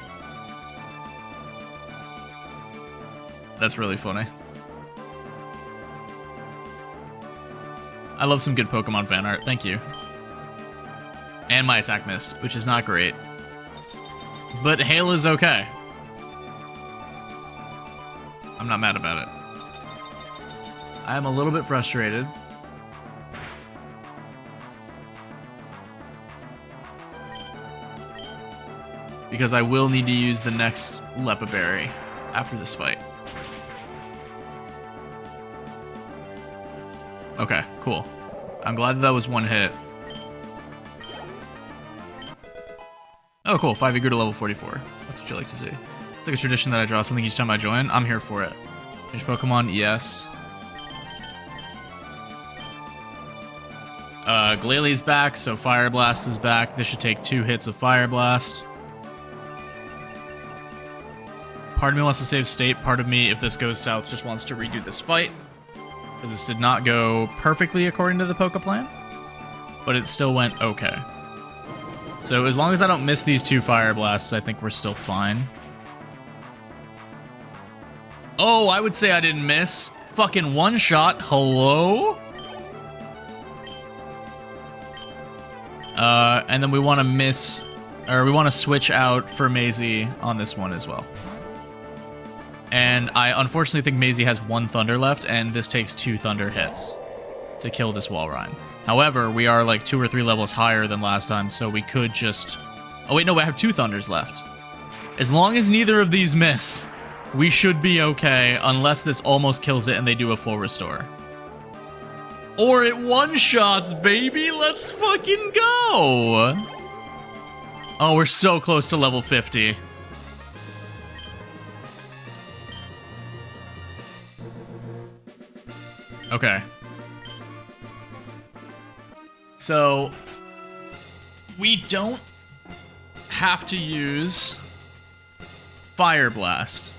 That's really funny. I love some good Pokemon fan art, thank you. And my attack missed, which is not great. But hail is okay. I'm not mad about it. I am a little bit frustrated. Because I will need to use the next Leppa Berry after this fight. Okay, cool. I'm glad that was one hit. Oh, cool. 5e grew to level 44. That's what you like to see. It's like a tradition that I draw something each time I join. I'm here for it. Change Pokemon? Yes. Glalie back, so Fire Blast is back. This should take 2 hits of Fire Blast. Part of me wants to save state. Part of me, if this goes south, just wants to redo this fight. Because this did not go perfectly according to the Poke Plan. But it still went okay. So as long as I don't miss these 2 Fire Blasts, I think we're still fine. Oh, I would say I didn't miss. Fucking one shot. Hello? And then we want to miss... Or we want to switch out for Maisie on this one as well. And I unfortunately think Maisie has 1 Thunder left, and this takes 2 Thunder hits to kill this Walrein. However, we are like 2 or 3 levels higher than last time, so we could just... Oh wait, no, I have 2 Thunders left. As long as neither of these miss, we should be okay, unless this almost kills it and they do a full restore. Or it one-shots, baby! Let's fucking go! Oh, we're so close to level 50. Okay. So, we don't have to use Fire Blast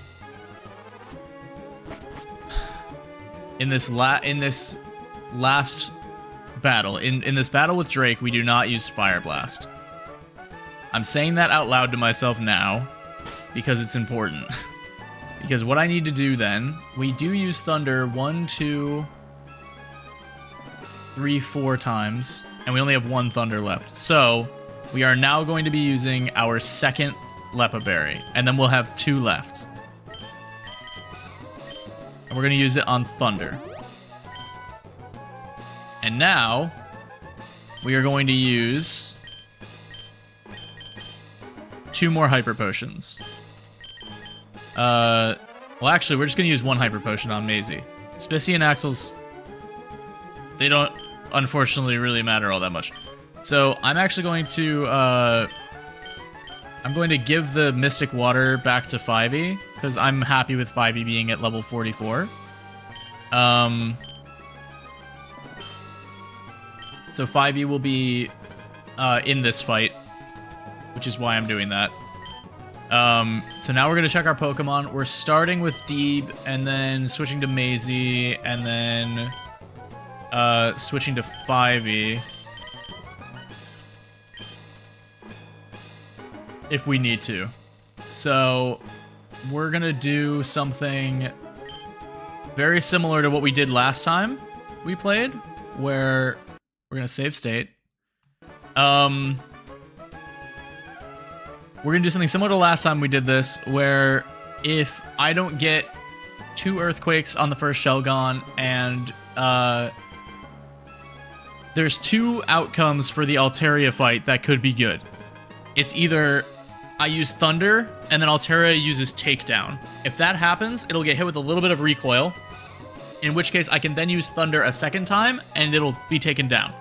in this last battle. In this battle with Drake, we do not use Fire Blast. I'm saying that out loud to myself now because it's important. Because what I need to do then, we do use Thunder 1, 2, 3, 4 times, and we only have 1 Thunder left. So, we are now going to be using our second Leppa Berry, and then we'll have 2 left. And we're going to use it on Thunder. And now, we are going to use 2 more Hyper Potions. Well, actually, we're just going to use 1 Hyper Potion on Maisie. Spissy and Axel's... They don't, unfortunately, really matter all that much. So, I'm actually going to, I'm going to give the Mystic Water back to 5e, because I'm happy with 5e being at level 44. So 5e will be, in this fight, which is why I'm doing that. So now we're going to check our Pokemon. We're starting with Deeb, and then switching to Maisie, and then switching to 5e. If we need to. So we're going to do something very similar to what we did last time we played, where we're going to save state. We're going to do something similar to last time we did this, where if I don't get 2 Earthquakes on the first Shelgon, and there's 2 outcomes for the Altaria fight that could be good. It's either I use Thunder, and then Altaria uses Takedown. If that happens, it'll get hit with a little bit of recoil, in which case I can then use Thunder a second time, and it'll be taken down.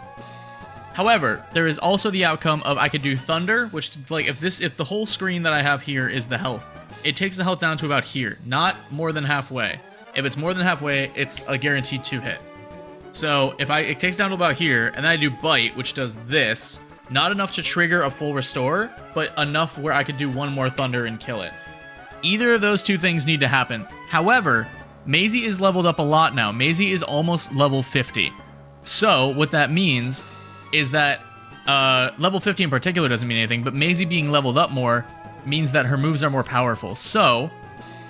However, there is also the outcome of I could do Thunder, which, like, if the whole screen that I have here is the health, it takes the health down to about here, not more than halfway. If it's more than halfway, it's a guaranteed 2-hit. So if it takes down to about here, and then I do Bite, which does this, not enough to trigger a full restore, but enough where I could do one more Thunder and kill it. Either of those two things need to happen. However, Maisie is leveled up a lot now. Maisie is almost level 50. So what that means is that level 50 in particular doesn't mean anything, but Maisie being leveled up more means that her moves are more powerful. So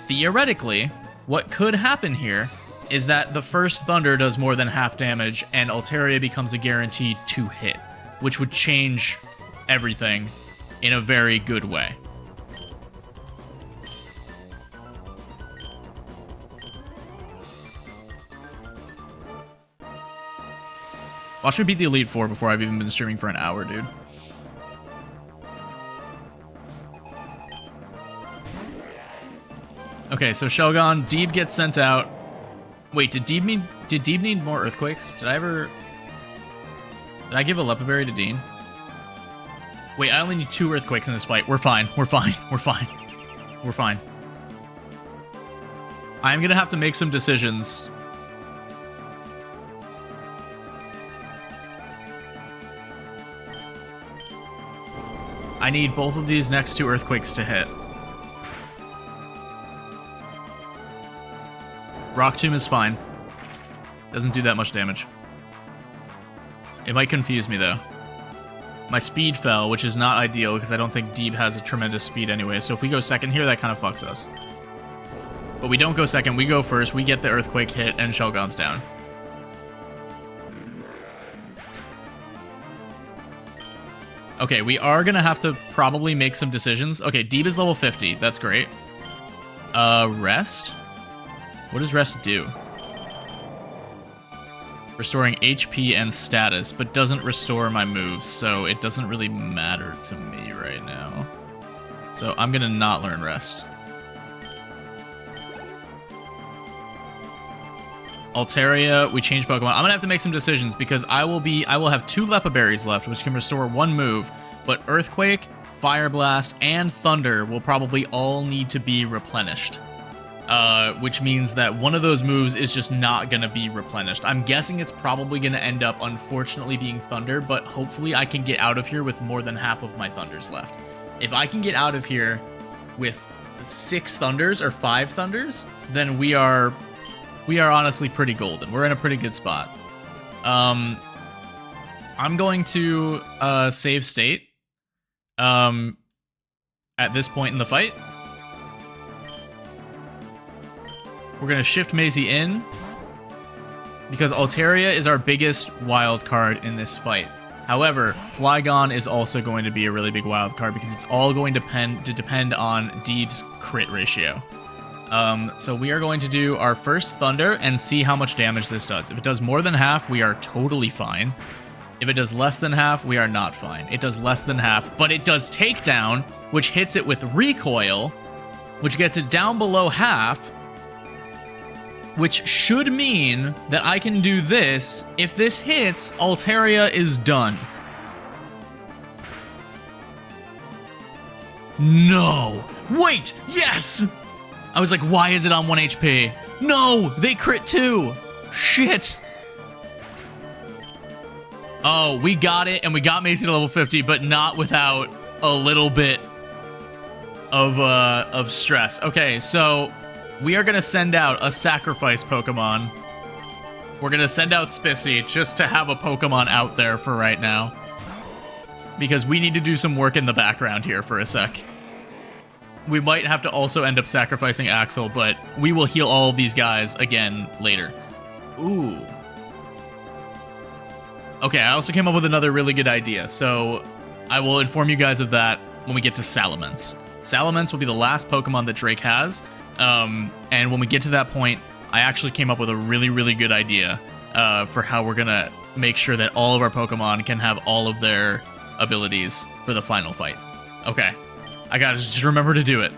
theoretically, what could happen here is that the first Thunder does more than half damage and Altaria becomes a guaranteed 2-hit, which would change everything in a very good way. Watch me beat the Elite Four before I've even been streaming for an hour, dude. Okay, so Shelgon, Deeb gets sent out. Wait, did Deeb need more Earthquakes? Did I give a Lepa Berry to Dean? Wait, I only need 2 Earthquakes in this fight. We're fine. We're fine. We're fine. We're fine. I'm gonna have to make some decisions. I need both of these next 2 Earthquakes to hit. Rock Tomb is fine. Doesn't do that much damage. It might confuse me, though. My speed fell, which is not ideal, because I don't think Deeb has a tremendous speed anyway, so if we go second here, that kind of fucks us. But we don't go second, we go first, we get the Earthquake hit, and Shelgon's down. Okay, we are gonna have to probably make some decisions. Okay, Deeb is level 50. That's great. Rest? What does Rest do? Restoring HP and status, but doesn't restore my moves, so it doesn't really matter to me right now. So I'm gonna not learn Rest. Altaria, we changed Pokemon. I'm gonna have to make some decisions because I will have 2 Lepa Berries left, which can restore 1 move, but Earthquake, Fire Blast, and Thunder will probably all need to be replenished. Which means that one of those moves is just not gonna be replenished. I'm guessing it's probably gonna end up, unfortunately, being Thunder, but hopefully I can get out of here with more than half of my Thunders left. If I can get out of here with 6 Thunders or 5 Thunders, then we are honestly pretty golden. We're in a pretty good spot. I'm going to save state at this point in the fight. We're going to shift Maisie in because Altaria is our biggest wild card in this fight. However, Flygon is also going to be a really big wild card because it's all going to depend on Deeb's crit ratio. So we are going to do our first Thunder and see how much damage this does. If it does more than half, we are totally fine. If it does less than half, we are not fine. It does less than half, but it does Takedown, which hits it with Recoil, which gets it down below half, which should mean that I can do this. If this hits, Altaria is done. No! Wait! Yes! I was like, why is it on 1 HP? No! They crit too! Shit! Oh, we got it, and we got Maisie to level 50, but not without a little bit of stress. Okay, so we are going to send out a sacrifice Pokemon. We're going to send out Spissy just to have a Pokemon out there for right now. Because we need to do some work in the background here for a sec. We might have to also end up sacrificing Axel, but we will heal all of these guys again later. Ooh. Okay, I also came up with another really good idea, so I will inform you guys of that when we get to Salamence. Salamence will be the last Pokemon that Drake has, and when we get to that point, I actually came up with a really, really good idea for how we're gonna make sure that all of our Pokemon can have all of their abilities for the final fight. Okay. I gotta just remember to do it.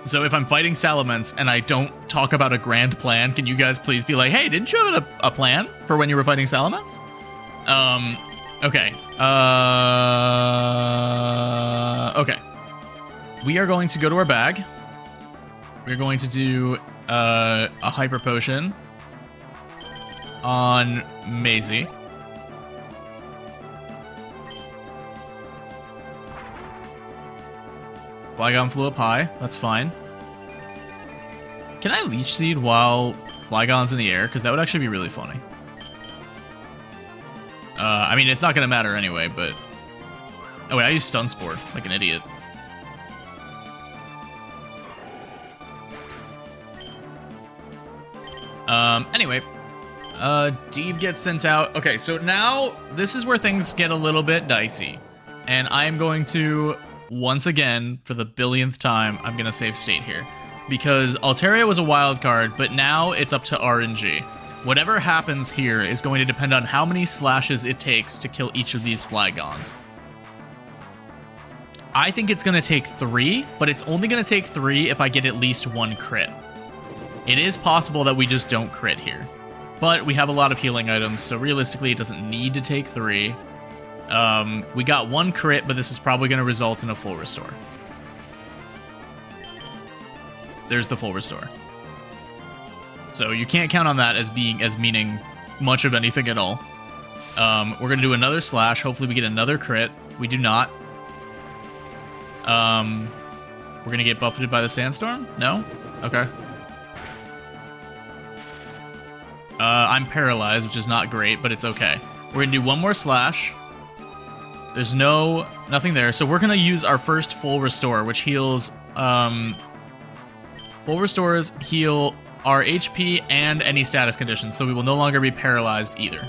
So if I'm fighting Salamence and I don't talk about a grand plan, can you guys please be like, hey, didn't you have a plan for when you were fighting Salamence? Okay. Okay. we are going to go to our bag. We're going to do a hyper potion on Maisie. Flygon flew up high. That's fine. Can I Leech Seed while Flygon's in the air? Because that would actually be really funny. I mean, it's not going to matter anyway, but... Oh, wait, I used Stun Spore like an idiot. Anyway. Deeb gets sent out. Okay, so now this is where things get a little bit dicey. And I'm going to, once again, for the billionth time, I'm going to save state here. Because Altaria was a wild card, but now it's up to RNG. Whatever happens here is going to depend on how many slashes it takes to kill each of these Flygons. I think it's going to take 3, but it's only going to take 3 if I get at least 1 crit. It is possible that we just don't crit here. But we have a lot of healing items, so realistically it doesn't need to take 3. We got 1 crit, but this is probably going to result in a full restore. There's the full restore. So you can't count on that as meaning much of anything at all. We're going to do another slash. Hopefully we get another crit. We do not. We're going to get buffeted by the sandstorm? No? Okay. I'm paralyzed, which is not great, but it's okay. We're going to do 1 more slash. There's nothing there. So we're going to use our first full restore, which heals... full restores heal our HP and any status conditions, so we will no longer be paralyzed either.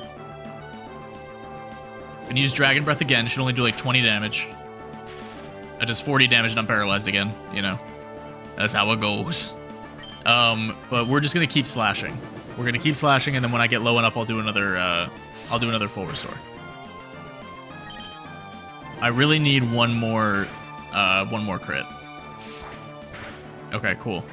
And use Dragon Breath again. Should only do like 20 damage. That does 40 damage and I'm paralyzed again, you know. That's how it goes. But we're just going to keep slashing. We're going to keep slashing, and then when I get low enough, I'll do another full restore. I really need one more crit. Okay, cool.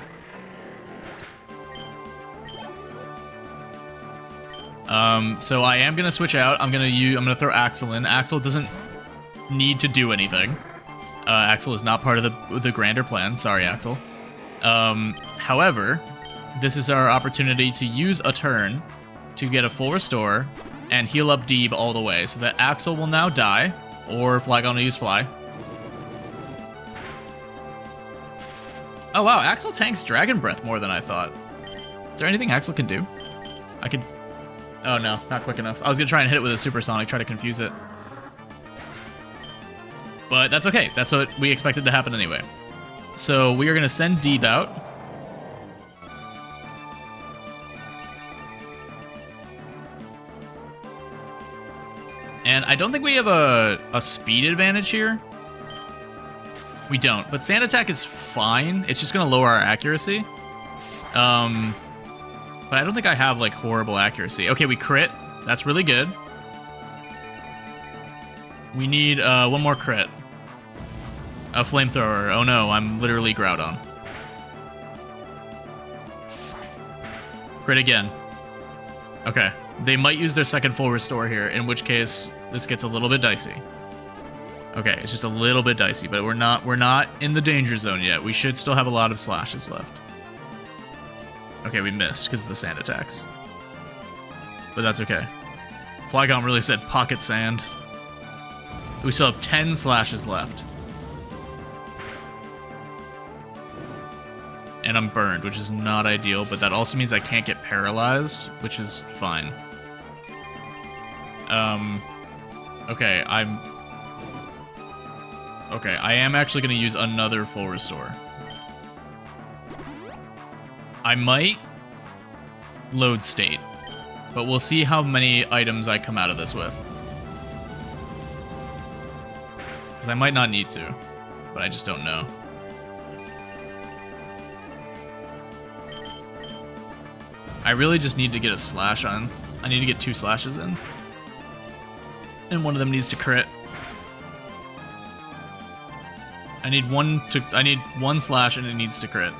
So I am gonna switch out. I'm gonna throw Axel in. Axel doesn't need to do anything. Axel is not part of the grander plan. Sorry, Axel. However, this is our opportunity to use a turn to get a full restore and heal up Deeb all the way, so that Axel will now die, or Flygon will use Fly. Oh wow, Axel tanks Dragon Breath more than I thought. Is there anything Axel can do? I could... Oh no, not quick enough. I was gonna try and hit it with a Supersonic, try to confuse it. But that's okay, that's what we expected to happen anyway. So we are gonna send Deeb out. And I don't think we have a speed advantage here. We don't, but Sand Attack is fine. It's just gonna lower our accuracy. But I don't think I have like horrible accuracy. Okay, we crit. That's really good. We need 1 more crit. A Flamethrower. Oh no, I'm literally Groudon. Crit again. Okay. They might use their second full restore here, in which case this gets a little bit dicey. Okay, it's just a little bit dicey, but we're not in the danger zone yet. We should still have a lot of slashes left. Okay, we missed because of the sand attacks. But that's okay. Flygon really said pocket sand. We still have 10 slashes left. And I'm burned, which is not ideal, but that also means I can't get paralyzed, which is fine. Okay, I am actually going to use another full restore. I might load state, but we'll see how many items I come out of this with. Because I might not need to, but I just don't know. I really just need to get a slash on. I need to get 2 slashes in. And one of them needs to crit. I need one slash and it needs to crit.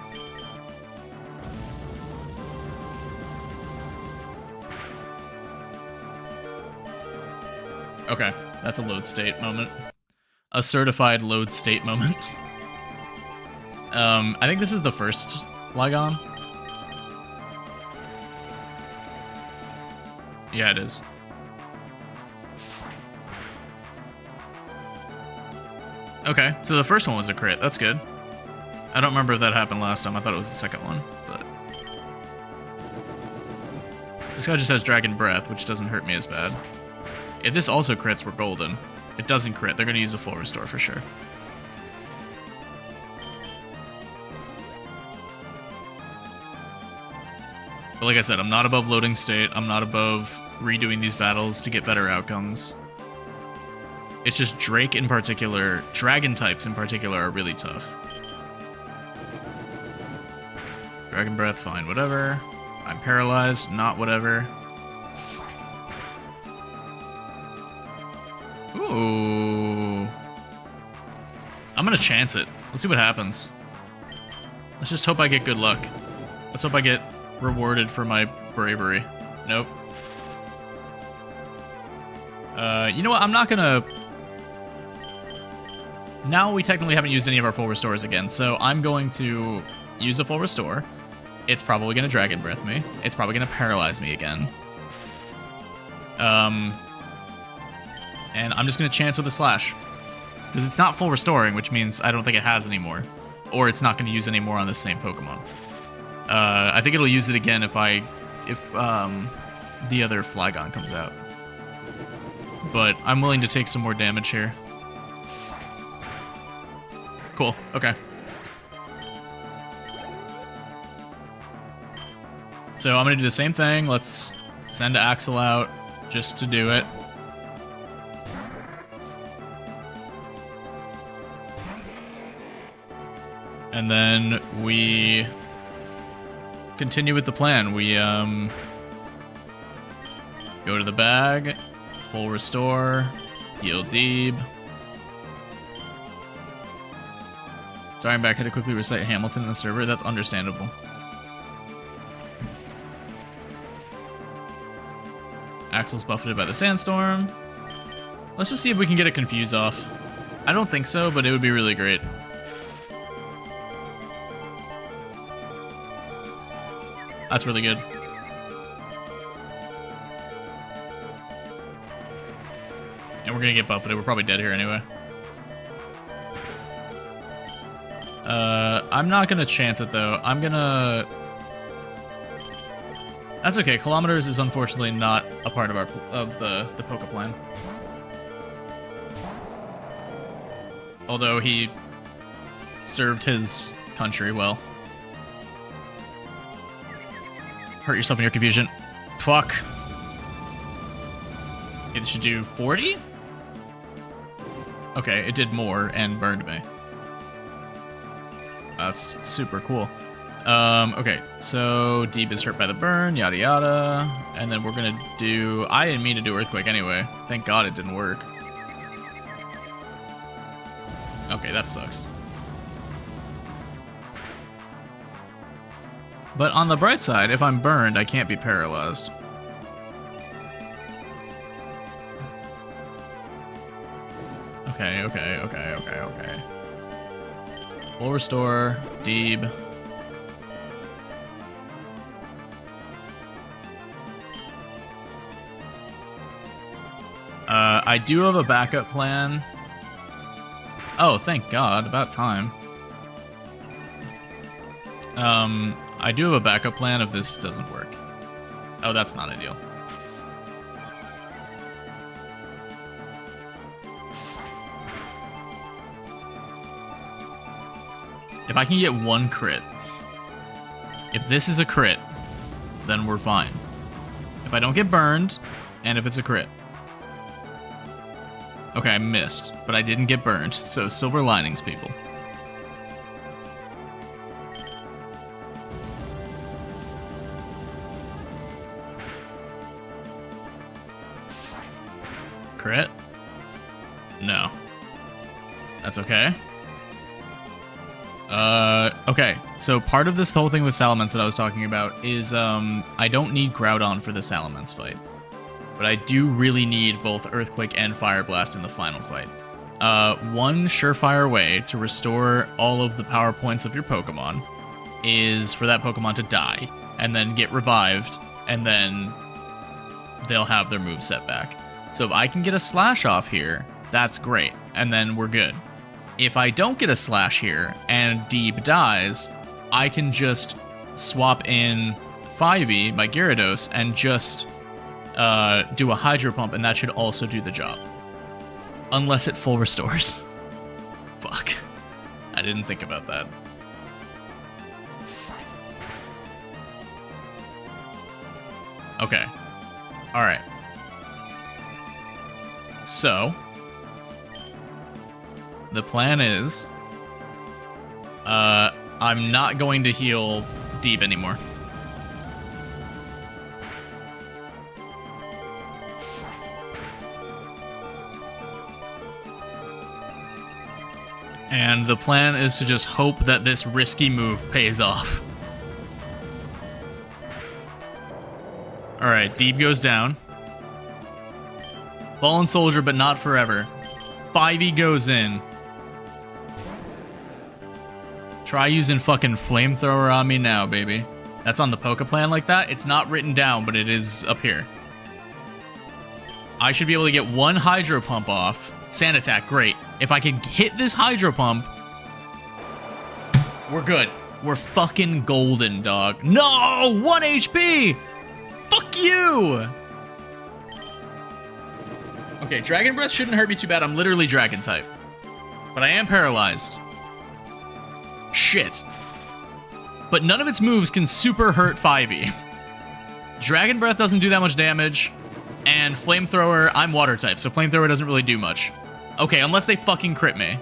Okay, that's a load state moment. A certified load state moment. I think this is the first Flygon. Yeah, it is. Okay, so the first one was a crit. That's good. I don't remember if that happened last time. I thought it was the second one, but... This guy just has Dragon Breath, which doesn't hurt me as bad. If this also crits, we're golden. It doesn't crit. They're going to use a full restore for sure. But like I said, I'm not above loading state. I'm not above redoing these battles to get better outcomes. It's just Drake in particular, dragon types in particular are really tough. Dragon Breath, fine, whatever. I'm paralyzed, not whatever. Ooh. I'm gonna chance it. Let's see what happens. Let's just hope I get good luck. Let's hope I get rewarded for my bravery. Nope. You know what? I'm not gonna... Now we technically haven't used any of our full restores again, so I'm going to use a full restore. It's probably going to Dragon Breath me. It's probably going to paralyze me again. And I'm just going to chance with a slash. Because it's not full restoring, which means I don't think it has any more. Or it's not going to use any more on the same Pokemon. I think it'll use it again if the other Flygon comes out. But I'm willing to take some more damage here. Cool, okay. So I'm gonna do the same thing. Let's send Axel out just to do it. And then we continue with the plan. We go to the bag, full restore, heal Deeb. Sorry, I'm back. I had to quickly recite Hamilton in the server. That's understandable. Axel's buffeted by the sandstorm. Let's just see if we can get a Confuse off. I don't think so, but it would be really great. That's really good. And we're gonna get buffeted. We're probably dead here anyway. I'm not gonna chance it though. I'm gonna... That's okay. Kilometers is unfortunately not a part of the Poke plan. Although he served his country well. Hurt yourself in your confusion. Fuck. It should do 40? Okay, it did more and burned me. That's super cool. Okay, so Deeb is hurt by the burn, yada yada. And then we're gonna do... I didn't mean to do Earthquake anyway. Thank God it didn't work. Okay, that sucks. But on the bright side, if I'm burned, I can't be paralyzed. Okay. Full restore, Deeb. I do have a backup plan. Oh, thank God, about time. I do have a backup plan if this doesn't work. Oh, that's not ideal. If I can get one crit, if this is a crit, then we're fine. If I don't get burned, and if it's a crit. Okay, I missed, but I didn't get burned, so silver linings, people. Crit? No. That's okay. Okay, so part of this whole thing with Salamence that I was talking about is, I don't need Groudon for the Salamence fight. But I do really need both Earthquake and Fire Blast in the final fight. one surefire way to restore all of the power points of your Pokemon is for that Pokemon to die and then get revived, and then they'll have their moveset back. So if I can get a Slash off here, that's great, and then we're good. If I don't get a Slash here and Deeb dies, I can just swap in 5e, my Gyarados, and just do a Hydro Pump, and that should also do the job. Unless it full restores. Fuck. I didn't think about that. Okay. Alright. So, the plan is, I'm not going to heal Deeb anymore. And the plan is to just hope that this risky move pays off. Alright, Deeb goes down. Fallen Soldier, but not forever. 5e goes in. Try using fucking Flamethrower on me now, baby. That's on the Poke plan like that. It's not written down, but it is up here. I should be able to get one Hydro Pump off. Sand Attack, great. If I can hit this Hydro Pump, we're good. We're fucking golden, dog. No! 1 HP! Fuck you! Okay, Dragon Breath shouldn't hurt me too bad. I'm literally Dragon type. But I am paralyzed. Shit. But none of its moves can super hurt 5e. Dragon Breath doesn't do that much damage. And Flamethrower, I'm Water type, so Flamethrower doesn't really do much. Okay, unless they fucking crit me.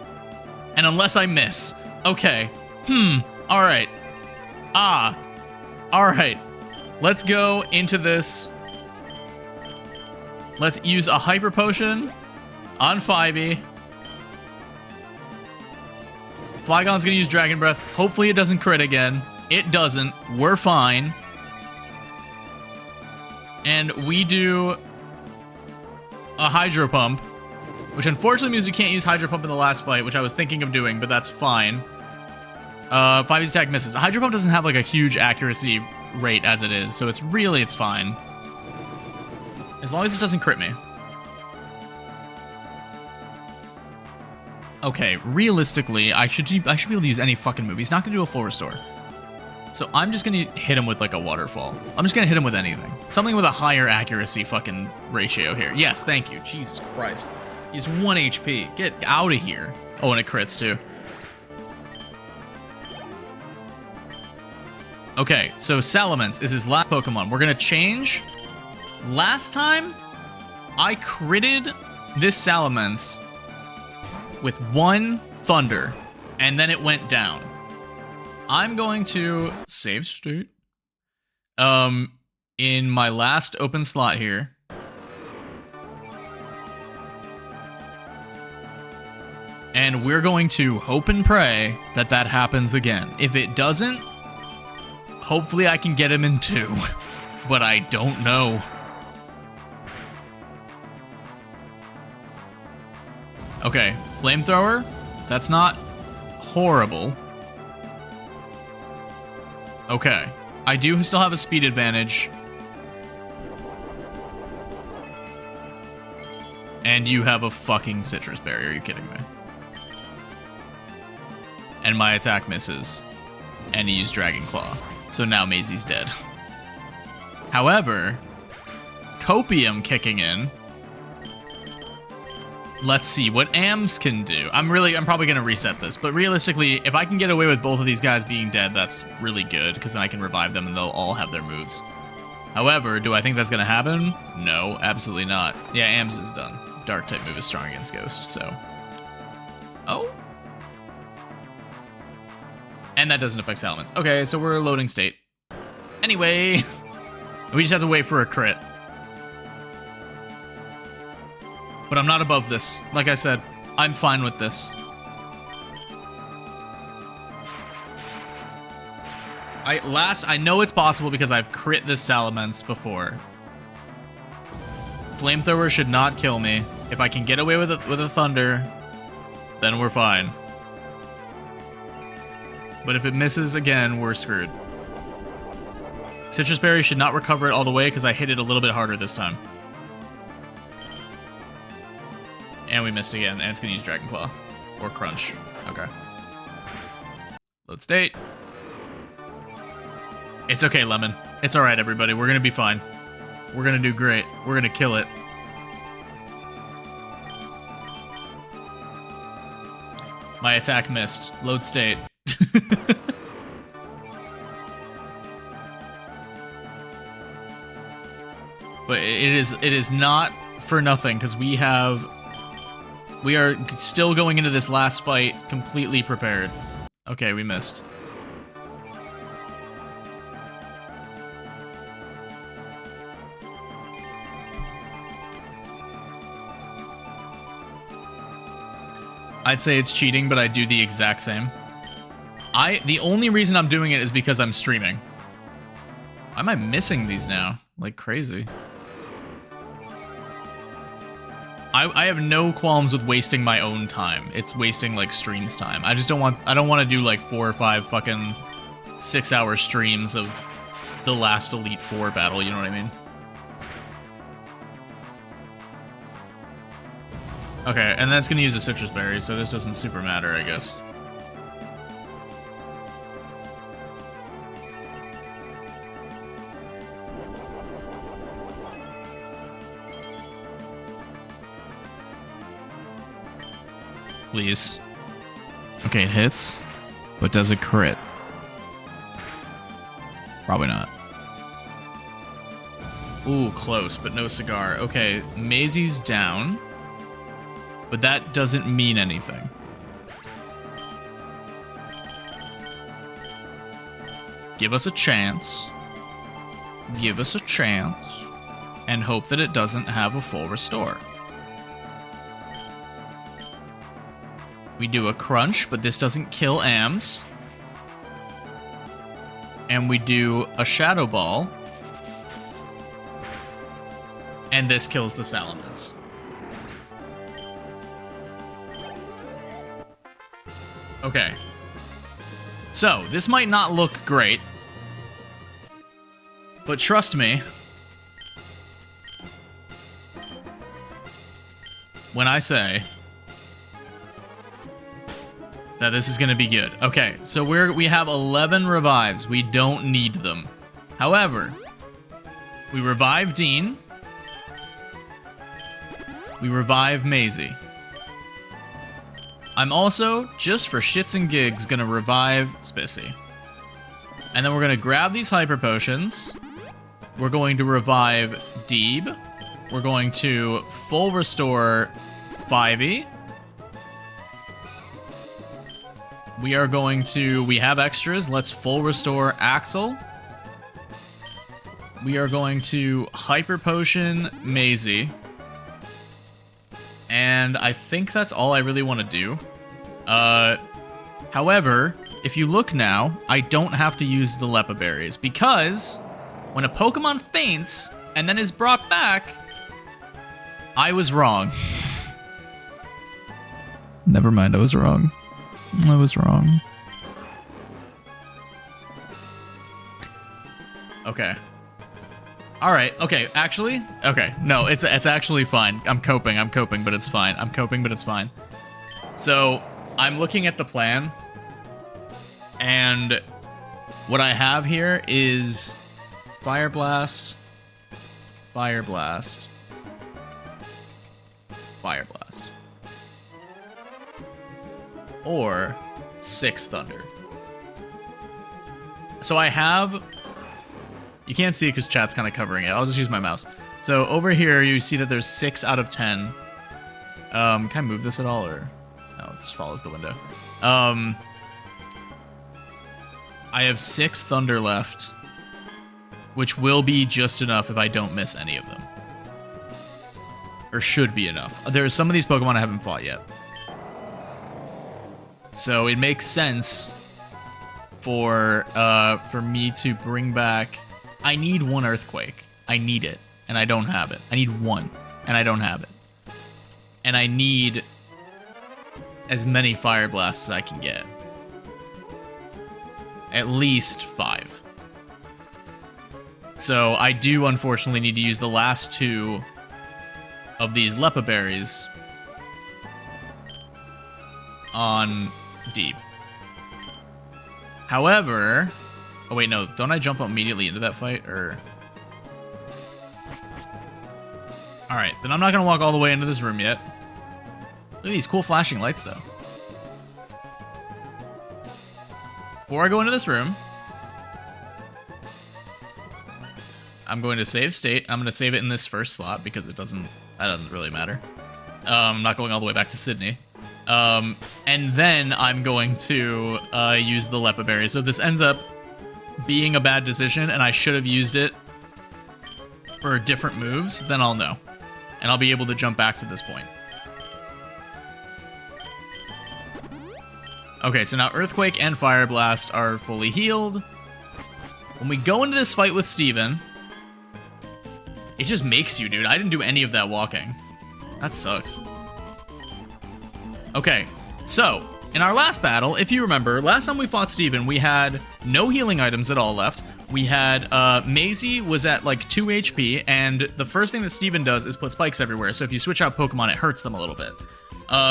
And unless I miss. Okay. Alright. Alright. Let's go into this. Let's use a Hyper Potion on 5e. Flygon's gonna use Dragon Breath. Hopefully it doesn't crit again. It doesn't. We're fine. And we do a Hydro Pump, which unfortunately means we can't use Hydro Pump in the last fight, which I was thinking of doing, but that's fine. 5e's attack misses. A Hydro Pump doesn't have like a huge accuracy rate as it is, so it's fine. As long as it doesn't crit me. Okay, realistically, I should be able to use any fucking move. He's not gonna do a full restore. So I'm just gonna hit him with like a waterfall. I'm just gonna hit him with anything. Something with a higher accuracy fucking ratio here. Yes, thank you. Jesus Christ. He's 1 HP. Get out of here. Oh, and it crits too. Okay, so Salamence is his last Pokemon. We're gonna change. Last time, I critted this Salamence with 1 Thunder, and then it went down. I'm going to save state. In my last open slot here. And we're going to hope and pray that that happens again. If it doesn't, hopefully I can get him in 2. But I don't know. Okay, Flamethrower. That's not horrible. Okay. I do still have a speed advantage. And you have a fucking Citrus Berry. Are you kidding me? And my attack misses. And he used Dragon Claw. So now Maisie's dead. However, Copium kicking in. Let's see what AMS can do. I'm probably going to reset this, but realistically, if I can get away with both of these guys being dead, that's really good, because then I can revive them and they'll all have their moves. However, do I think that's going to happen? No, absolutely not. Yeah, AMS is done. Dark type move is strong against Ghost, so. Oh. And that doesn't affect Salamence. Okay, so we're loading state. Anyway, we just have to wait for a crit. But I'm not above this. Like I said, I'm fine with this. I know it's possible because I've crit this Salamence before. Flamethrower should not kill me. If I can get away with a Thunder, then we're fine. But if it misses again, we're screwed. Citrus Berry should not recover it all the way because I hit it a little bit harder this time. And we missed again, and it's going to use Dragon Claw. Or Crunch. Okay. Load state. It's okay, Lemon. It's alright, everybody. We're going to be fine. We're going to do great. We're going to kill it. My attack missed. Load state. But it is not for nothing, because we are still going into this last fight completely prepared. Okay, we missed. I'd say it's cheating, but I do the exact same. The only reason I'm doing it is because I'm streaming. Why am I missing these now? Like crazy. I have no qualms with wasting my own time. It's wasting like streams time. I don't want to do like 4 or 5 fucking 6-hour streams of the last Elite Four battle, you know what I mean? Okay, and that's gonna use a Citrus Berry, so this doesn't super matter, I guess. Please. Okay, it hits, but does it crit? Probably not. Ooh, close, but no cigar. Okay, Maisie's down, but that doesn't mean anything. Give us a chance. Give us a chance. And hope that it doesn't have a full restore. We do a crunch, but this doesn't kill AMs. And we do a Shadow Ball. And this kills the Salamence. Okay. So, this might not look great. But trust me, when I say that this is going to be good. Okay, so we have 11 revives. We don't need them. However, we revive Dean. We revive Maisie. I'm also, just for shits and gigs, going to revive Spissy. And then we're going to grab these Hyper Potions. We're going to revive Deeb. We're going to full restore 5e. We are going to... We have extras. Let's full restore Axel. We are going to Hyper Potion Maisie. And I think that's all I really want to do. However, if you look now, I don't have to use the Lepa Berries. Because when a Pokemon faints and then is brought back, I was wrong. Never mind, I was wrong. I was wrong. Okay. Alright, okay, actually, okay, no, it's actually fine. I'm coping, but it's fine. I'm coping, but it's fine. So, I'm looking at the plan, and what I have here is Fire Blast, Fire Blast, Fire Blast. Or 6 Thunder. So I have... You can't see it because chat's kind of covering it. I'll just use my mouse. So over here, you see that there's 6 out of 10. Can I move this at all, or... No, it just follows the window. I have 6 Thunder left, which will be just enough if I don't miss any of them. Or should be enough. There's some of these Pokemon I haven't fought yet. So it makes sense for me to bring back... I need 1 Earthquake. I need it, and I don't have it. I need 1, and I don't have it. And I need as many Fire Blasts as I can get. At least 5. So I do unfortunately need to use the last 2 of these Lepa Berries on Deep. However... Oh wait, no, don't I jump immediately into that fight, or... Alright, then I'm not gonna walk all the way into this room yet. Look at these cool flashing lights, though. Before I go into this room, I'm going to save state. I'm going to save it in this first slot because that doesn't really matter. I'm not going all the way back to Sydney. And then I'm going to use the Lepa Berry. So if this ends up being a bad decision and I should have used it for different moves, then I'll know. And I'll be able to jump back to this point. Okay, so now Earthquake and Fire Blast are fully healed. When we go into this fight with Steven, it just makes you, dude. I didn't do any of that walking. That sucks. Okay, so in our last battle, if you remember, last time we fought Steven, we had no healing items at all left. We had Maisie was at like 2 HP, and the first thing that Steven does is put spikes everywhere. So if you switch out Pokemon, it hurts them a little bit.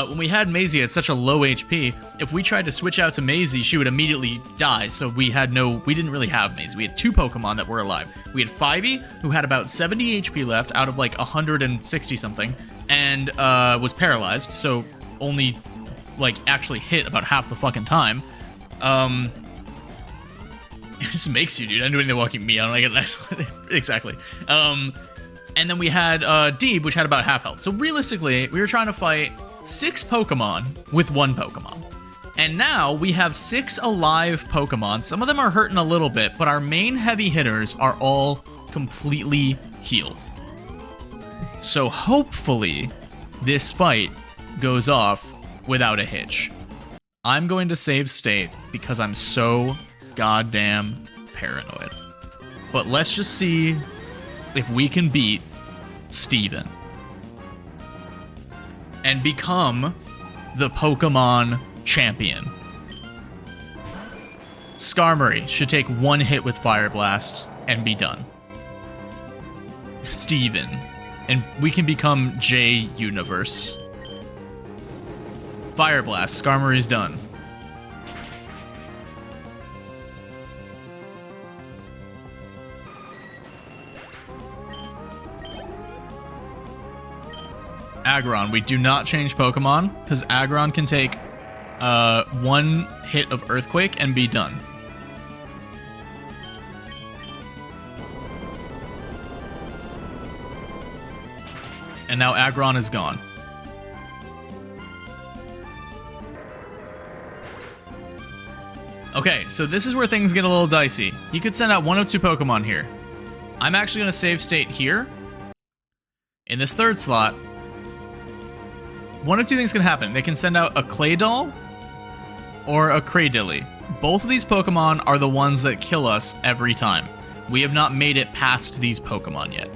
When we had Maisie at such a low HP, if we tried to switch out to Maisie, she would immediately die. So we didn't really have Maisie. We had 2 Pokemon that were alive. We had Fivey, who had about 70 HP left out of like 160 something, and was paralyzed. So only like actually hit about half the fucking time. It just makes you, dude. I didn't do anything walking me. I don't get an excellent. Exactly. And then we had Deeb, which had about half health. So realistically, we were trying to fight 6 Pokemon with 1 Pokemon. And now we have 6 alive Pokemon. Some of them are hurting a little bit, but our main heavy hitters are all completely healed. So hopefully this fight goes off without a hitch. I'm going to save state because I'm so goddamn paranoid. But let's just see if we can beat Steven and become the Pokemon champion. Skarmory should take 1 hit with Fire Blast and be done. Steven. And we can become J Universe. Fire Blast. Skarmory's done. Aggron. We do not change Pokemon because Aggron can take 1 hit of Earthquake and be done. And now Aggron is gone. Okay, so this is where things get a little dicey. He could send out 1 of 2 Pokemon here. I'm actually going to save state here. In this 3rd slot, 1 of 2 things can happen. They can send out a Claydol or a Cradily. Both of these Pokemon are the ones that kill us every time. We have not made it past these Pokemon yet.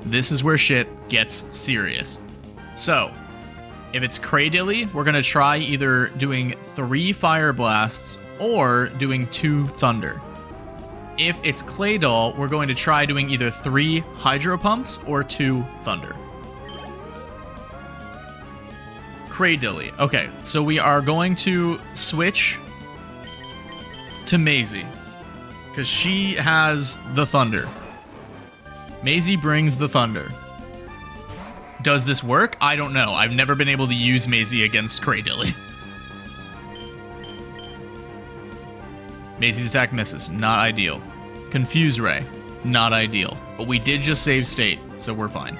This is where shit gets serious. So, if it's Cradily, we're going to try either doing 3 Fire Blasts or doing 2 Thunder. If it's Claydol, we're going to try doing either 3 Hydro Pumps or 2 Thunder. Cradily. Okay, so we are going to switch to Maisie, because she has the Thunder. Maisie brings the Thunder. Does this work? I don't know. I've never been able to use Maisie against Cradily. Maisie's attack misses. Not ideal. Confuse Ray. Not ideal. But we did just save state, so we're fine.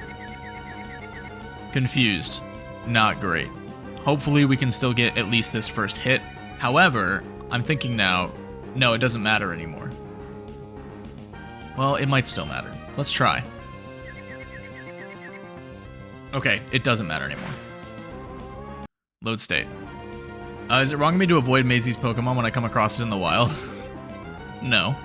Confused. Not great. Hopefully we can still get at least this first hit. However, I'm thinking now, no, it doesn't matter anymore. Well, it might still matter. Let's try. Okay, it doesn't matter anymore. Load state. Is it wrong of me to avoid Maisie's Pokemon when I come across it in the wild? No.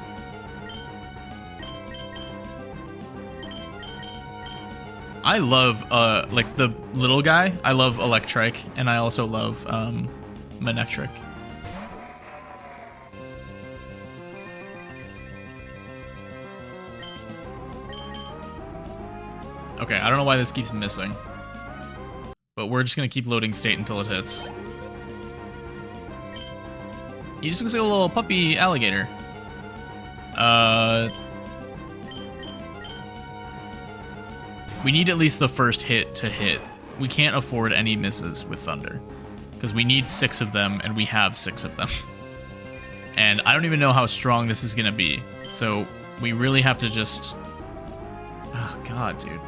I love like the little guy. I love Electrike, and I also love Manectric. Okay, I don't know why this keeps missing, but we're just gonna keep loading state until it hits. He just looks like a little puppy alligator. We need at least the first hit to hit. We can't afford any misses with Thunder, because we need 6 of them, and we have 6 of them. And I don't even know how strong this is gonna be, so we really have to just... Oh, God, dude.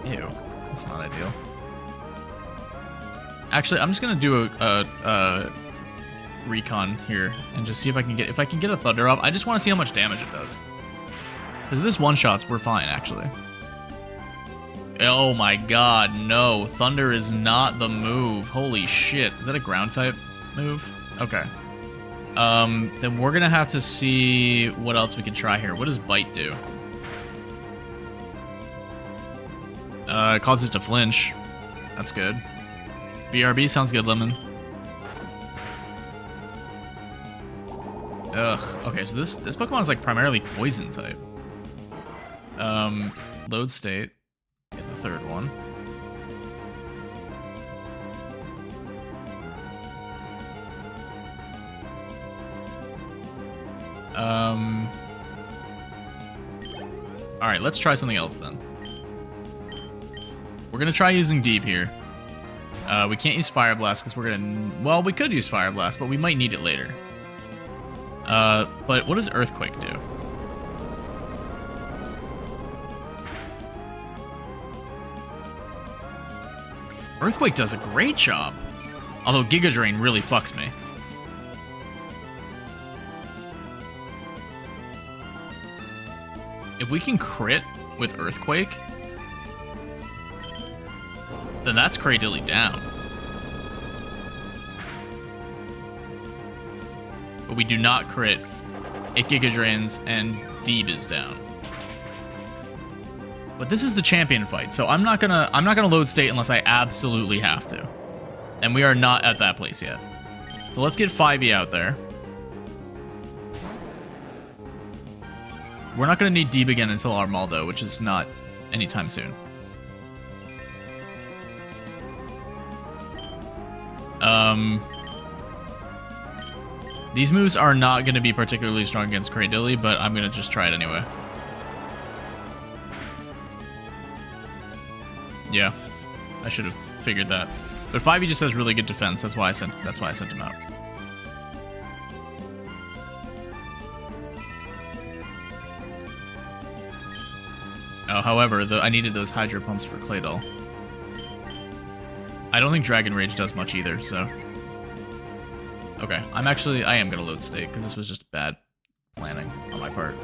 Ew, that's not ideal. Actually, I'm just gonna do a recon here and just see if I can get a Thunder up. I just want to see how much damage it does. Because this one-shots, we're fine, actually. Oh my god, no. Thunder is not the move. Holy shit. Is that a ground type move? Okay. Then we're gonna have to see what else we can try here. What does Bite do? It causes it to flinch. That's good. BRB sounds good, Lemon. Ugh. Okay, so this Pokemon is like primarily poison type. Load state. Get the third one. Alright, let's try something else then. We're gonna try using Deep here. We can't use Fire Blast because we're gonna... Well, we could use Fire Blast, but we might need it later. But what does Earthquake do? Earthquake does a great job. Although Giga Drain really fucks me. If we can crit with Earthquake, then that's Cradilly down. But we do not crit. It Giga Drains and Deeb is down. But this is the champion fight, so I'm not gonna load state unless I absolutely have to. And we are not at that place yet. So let's get 5e out there. We're not gonna need Deeb again until Armaldo, which is not anytime soon. These moves are not going to be particularly strong against Cradilly, but I'm going to just try it anyway. Yeah, I should have figured that. But 5e just has really good defense. That's why I sent him out. Oh, however, I needed those Hydro Pumps for Claydol. I don't think Dragon Rage does much either, so... Okay, I am gonna load state, because this was just bad planning on my part.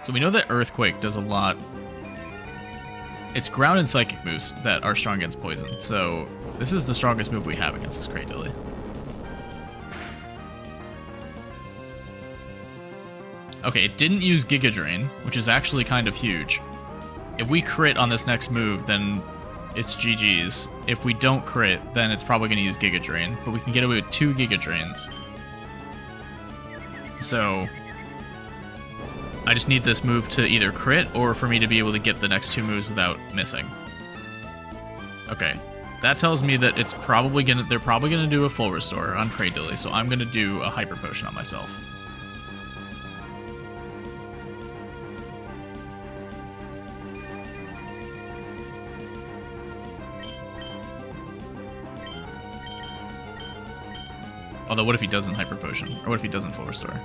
So we know that Earthquake does a lot. It's ground and psychic moves that are strong against poison, so this is the strongest move we have against this Cradilly. Okay, it didn't use Giga Drain, which is actually kind of huge. If we crit on this next move, then it's GG's. If we don't crit, then it's probably going to use Giga Drain, but we can get away with 2 Giga Drains. So I just need this move to either crit or for me to be able to get the next 2 moves without missing. Okay, that tells me that they're probably gonna do a full restore on Cradilly, so I'm gonna do a Hyper Potion on myself. Although, what if he doesn't Hyper Potion? Or what if he doesn't full restore?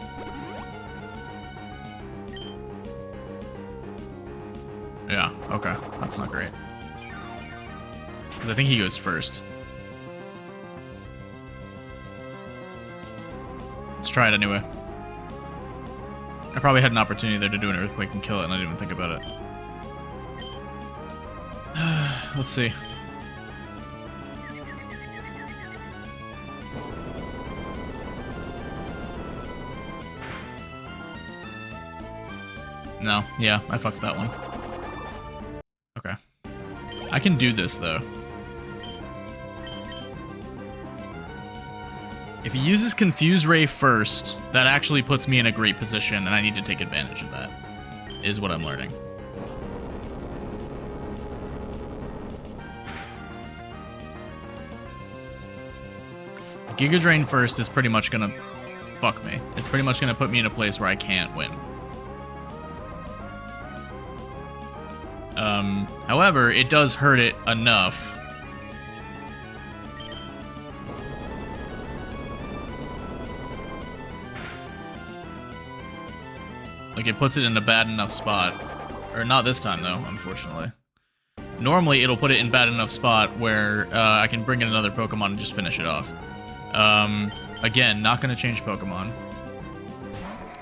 Yeah, okay. That's not great. Because I think he goes first. Let's try it anyway. I probably had an opportunity there to do an Earthquake and kill it, and I didn't even think about it. Let's see. No, yeah, I fucked that one. Okay. I can do this, though. If he uses Confuse Ray first, that actually puts me in a great position, and I need to take advantage of that, is what I'm learning. Giga Drain first is pretty much gonna fuck me. It's pretty much gonna put me in a place where I can't win. However, it does hurt it enough. Like, it puts it in a bad enough spot. Or not this time, though, unfortunately. Normally, it'll put it in bad enough spot where I can bring in another Pokemon and just finish it off. Again, not going to change Pokemon.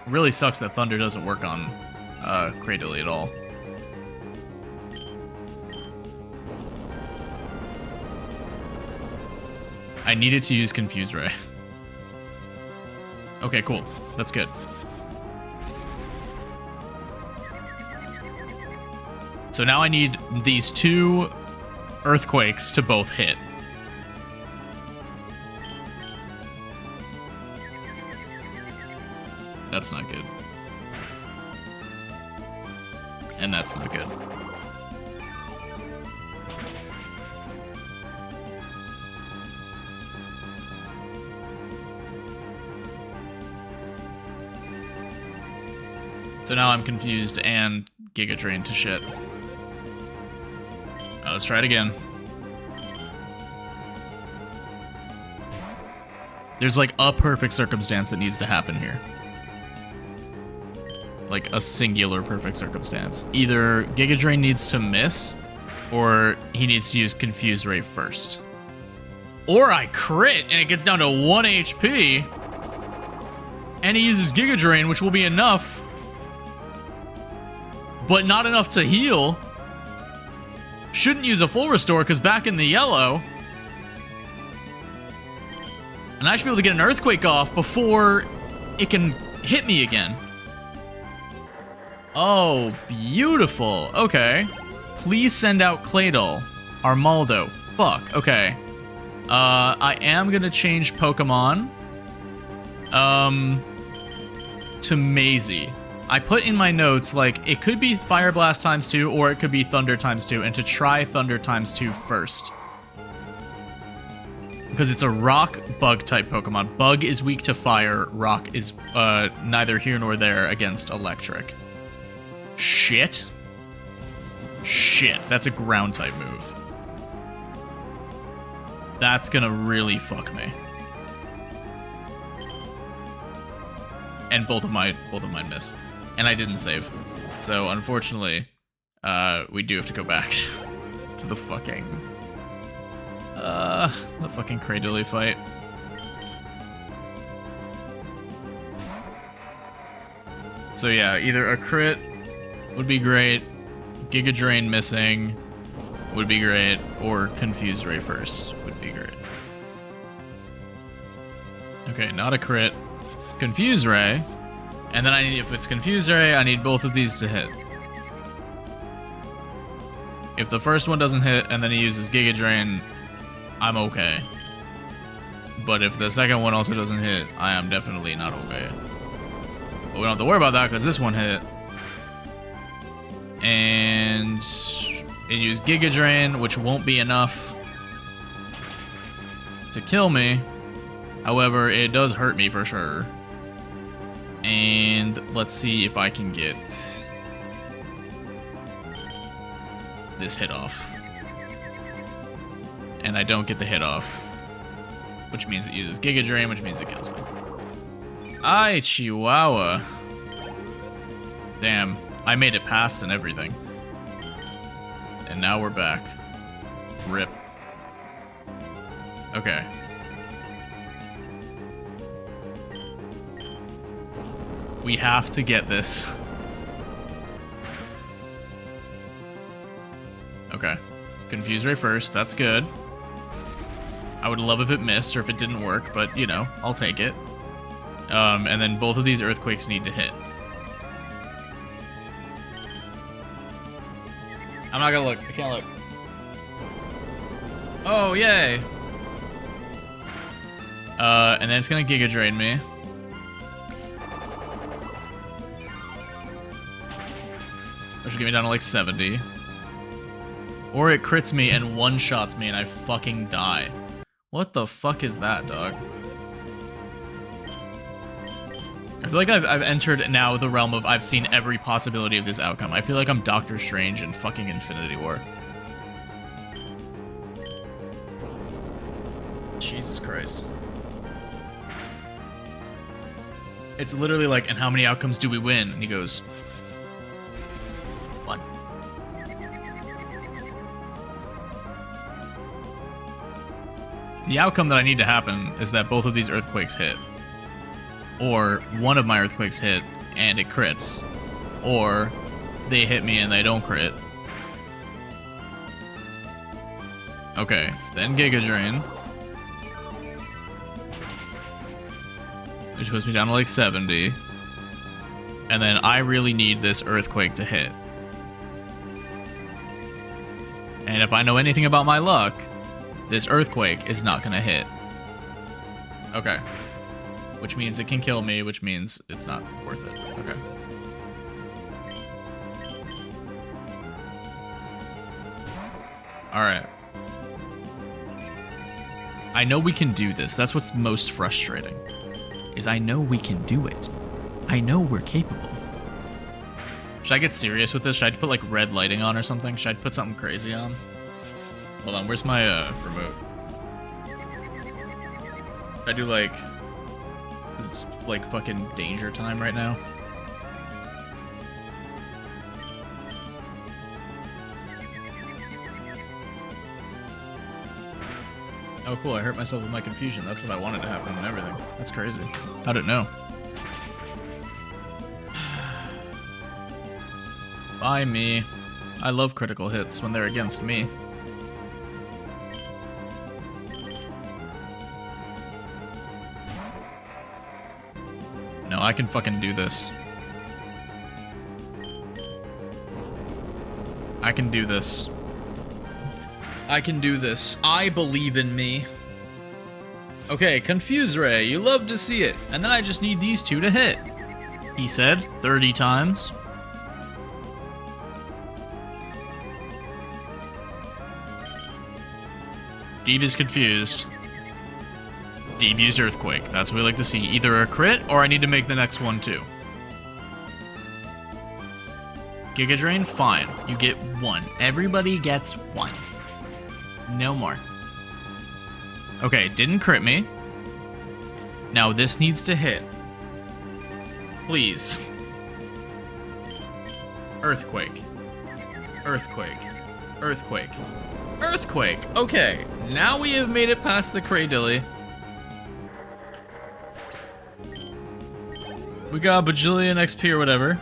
Really sucks that Thunder doesn't work on Cradily at all. I needed to use Confuse Ray. Okay, cool. That's good. So now I need these two Earthquakes to both hit. That's not good. And that's not good. So now I'm confused and Giga Drained to shit. Let's try it again. There's like a perfect circumstance that needs to happen here. Like a singular perfect circumstance. Either Giga Drain needs to miss, or he needs to use Confuse Ray first. Or I crit and it gets down to 1 HP, and he uses Giga Drain, which will be enough, but not enough to heal. Shouldn't use a full restore because back in the yellow. And I should be able to get an Earthquake off before it can hit me again. Oh, beautiful. Okay. Please send out Claydol. Armaldo. Fuck. Okay. I am going to change Pokemon. To Maisie. I put in my notes, like, it could be Fire Blast ×2 or it could be Thunder ×2, and to try Thunder ×2 first. Because it's a Rock Bug type Pokemon. Bug is weak to Fire, Rock is neither here nor there against Electric. Shit. Shit, that's a Ground type move. That's gonna really fuck me. And both of mine miss. And I didn't save. So, unfortunately, we do have to go back to the fucking Cradily fight. So yeah, either a crit would be great, Giga Drain missing would be great, or Confuse Ray first would be great. Okay, not a crit. Confuse Ray. And then if it's Confuse Ray, I need both of these to hit. If the first one doesn't hit and then he uses Giga Drain, I'm okay. But if the second one also doesn't hit, I am definitely not okay. But we don't have to worry about that because this one hit. And it used Giga Drain, which won't be enough to kill me. However, it does hurt me for sure. And let's see if I can get this hit off. And I don't get the hit off, which means it uses Giga Drain, which means it kills me. Ay, Chihuahua. Damn, I made it past and everything. And now we're back. Rip. Okay. We have to get this. Okay. Confuse Ray first. That's good. I would love if it missed or if it didn't work, but, you know, I'll take it. And then both of these Earthquakes need to hit. I'm not gonna look. I can't look. Oh, yay. And then it's gonna Giga Drain me. Which will get me down to like 70. Or it crits me and one-shots me and I fucking die. What the fuck is that, dog? I feel like I've entered now the realm of I've seen every possibility of this outcome. I feel like I'm Doctor Strange in fucking Infinity War. Jesus Christ. It's literally like, and how many outcomes do we win? And he goes, 1. The outcome that I need to happen is that both of these earthquakes hit. Or one of my earthquakes hit and it crits. Or they hit me and they don't crit. Okay, then Giga Drain. Which puts me down to like 70. And then I really need this earthquake to hit. And if I know anything about my luck, this earthquake is not gonna hit. Okay. Which means it can kill me, which means it's not worth it. Okay. Alright. I know we can do this. That's what's most frustrating. Is I know we can do it. I know we're capable. Should I get serious with this? Should I put like red lighting on or something? Should I put something crazy on? Hold on, where's my remote? Should I do like... It's like fucking danger time right now. Oh cool, I hurt myself with my confusion. That's what I wanted to happen and everything. That's crazy. How'd it know? Bye me. I love critical hits when they're against me. No, I can fucking do this. I can do this. I can do this. I believe in me. Okay, Confuse Ray, you love to see it. And then I just need these two to hit. He said 30 times. Deeb is confused. Deeb used Earthquake. That's what we like to see. Either a crit, or I need to make the next one too. Giga Drain, fine. You get 1. Everybody gets 1. No more. Okay, didn't crit me. Now this needs to hit. Please. Earthquake. Earthquake. Earthquake. Earthquake! Okay, now we have made it past the Cradilly. We got a bajillion XP or whatever.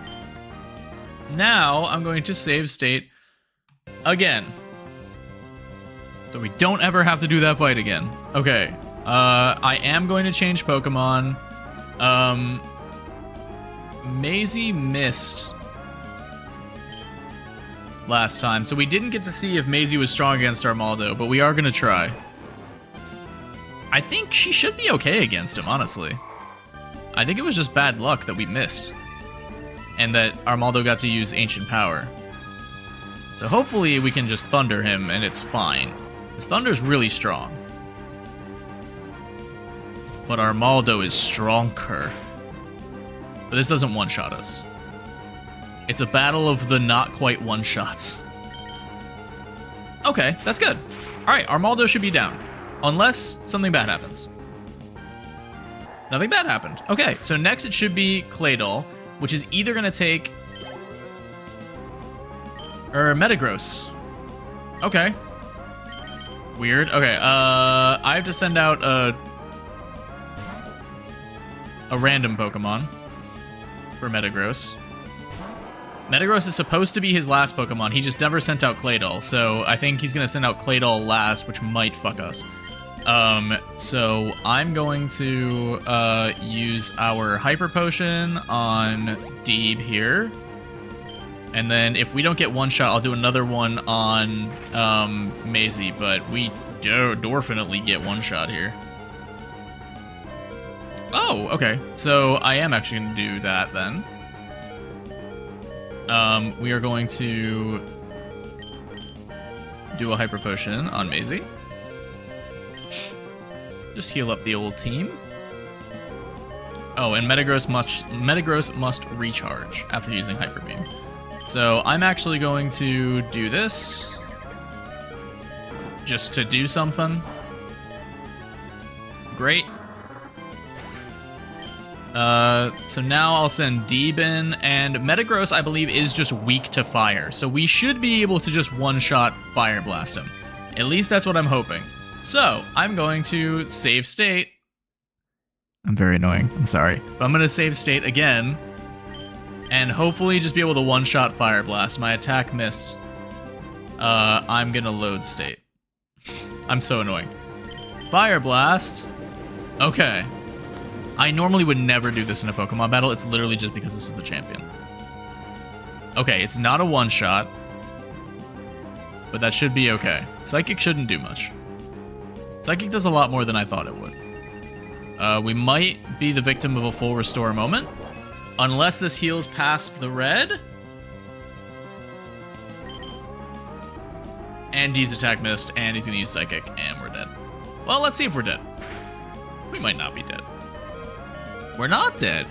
Now I'm going to save state again. So we don't ever have to do that fight again. Okay. I am going to change Pokemon. Maisie missed last time, so we didn't get to see if Maisie was strong against Armaldo, but we are going to try. I think she should be okay against him, honestly. I think it was just bad luck that we missed. And that Armaldo got to use Ancient Power. So hopefully we can just Thunder him and it's fine. Because Thunder's really strong. But Armaldo is stronger. But this doesn't one-shot us. It's a battle of the not quite one-shots. Okay, that's good. Alright, Armaldo should be down. Unless something bad happens. Nothing bad happened. Okay, so next it should be Claydol, which is either going to take... or Metagross. Okay. Weird. Okay, I have to send out a random Pokemon for Metagross. Metagross is supposed to be his last Pokemon. He just never sent out Claydol, so I think he's going to send out Claydol last, which might fuck us. So I'm going to use our Hyper Potion on Deeb here. And then if we don't get one shot, I'll do another one on Maisie, but we definitely get one shot here. Oh, okay. So I am actually going to do that then. We are going to do a Hyper Potion on Maisie. Just heal up the old team. Oh, and Metagross must recharge after using Hyper Beam. So I'm actually going to do this just to do something. Great. So now I'll send Deeb in, and Metagross, I believe, is just weak to fire. So we should be able to just one-shot Fire Blast him. At least that's what I'm hoping. So I'm going to save state. I'm very annoying. I'm sorry. But I'm going to save state again, and hopefully just be able to one-shot Fire Blast. My attack missed. I'm going to load state. I'm so annoying. Fire Blast. Okay. I normally would never do this in a Pokemon battle. It's literally just because this is the champion. Okay, it's not a one-shot, but that should be okay. Psychic shouldn't do much. Psychic does a lot more than I thought it would. We might be the victim of a full restore moment, unless this heals past the red. And Deeb's attack missed, and he's going to use Psychic, and we're dead. Well, let's see if we're dead. We might not be dead. We're not dead.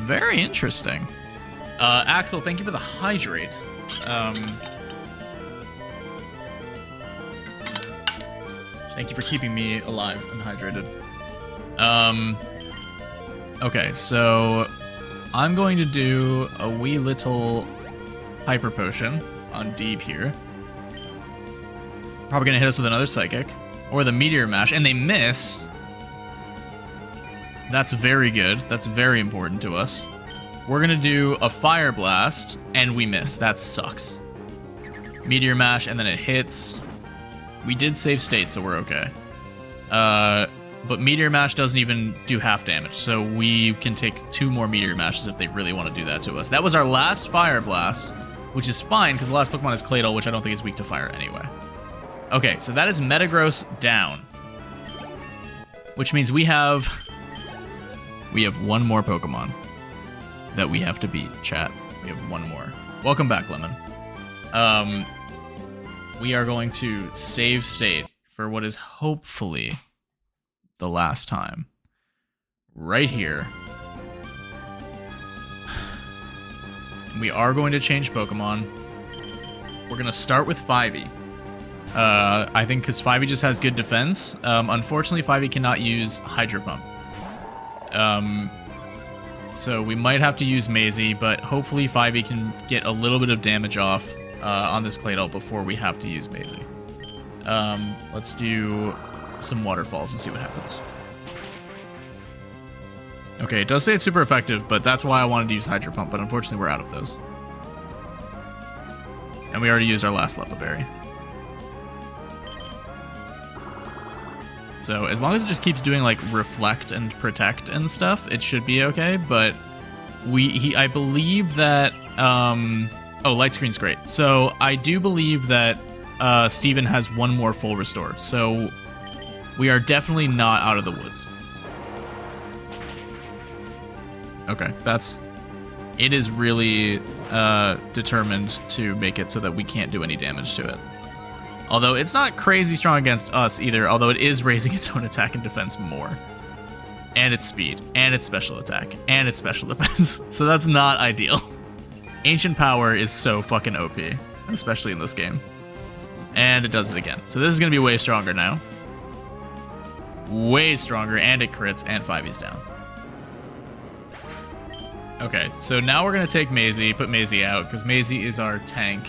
Very interesting. Axel, thank you for the hydrate. Thank you for keeping me alive and hydrated. Okay, so I'm going to do a wee little Hyper Potion on Deeb here. Probably going to hit us with another Psychic. Or the Meteor Mash, and they miss. That's very good. That's very important to us. We're going to do a Fire Blast, and we miss. That sucks. Meteor Mash, and then it hits. We did save state, so we're okay. But Meteor Mash doesn't even do half damage, so we can take 2 more Meteor Mashes if they really want to do that to us. That was our last Fire Blast, which is fine, because the last Pokemon is Claydol, which I don't think is weak to fire anyway. Okay, so that is Metagross down. Which means we have one more Pokemon that we have to beat, chat. We have one more. Welcome back, Lemon. We are going to save state for what is hopefully the last time. Right here. We are going to change Pokemon. We're going to start with 5e. I think because 5e just has good defense. Unfortunately, 5e cannot use Hydro Pump. So we might have to use Maisie, but hopefully 5e can get a little bit of damage off on this Claydol before we have to use Maisie. Let's do some waterfalls and see what happens. Okay, it does say it's super effective, but that's why I wanted to use Hydro Pump, but unfortunately we're out of those. And we already used our last Leppa Berry. So as long as it just keeps doing like Reflect and Protect and stuff, it should be okay. But I believe that oh, Light Screen's great. So I do believe that Steven has one more full restore. So we are definitely not out of the woods. Okay, it is really determined to make it so that we can't do any damage to it. Although it's not crazy strong against us either, although it is raising its own attack and defense more. And its speed, and its special attack, and its special defense. So that's not ideal. Ancient Power is so fucking OP, especially in this game. And it does it again. So this is going to be way stronger now. Way stronger, and it crits, and 5e's down. Okay, so now we're going to take Maisie, put Maisie out, because Maisie is our tank.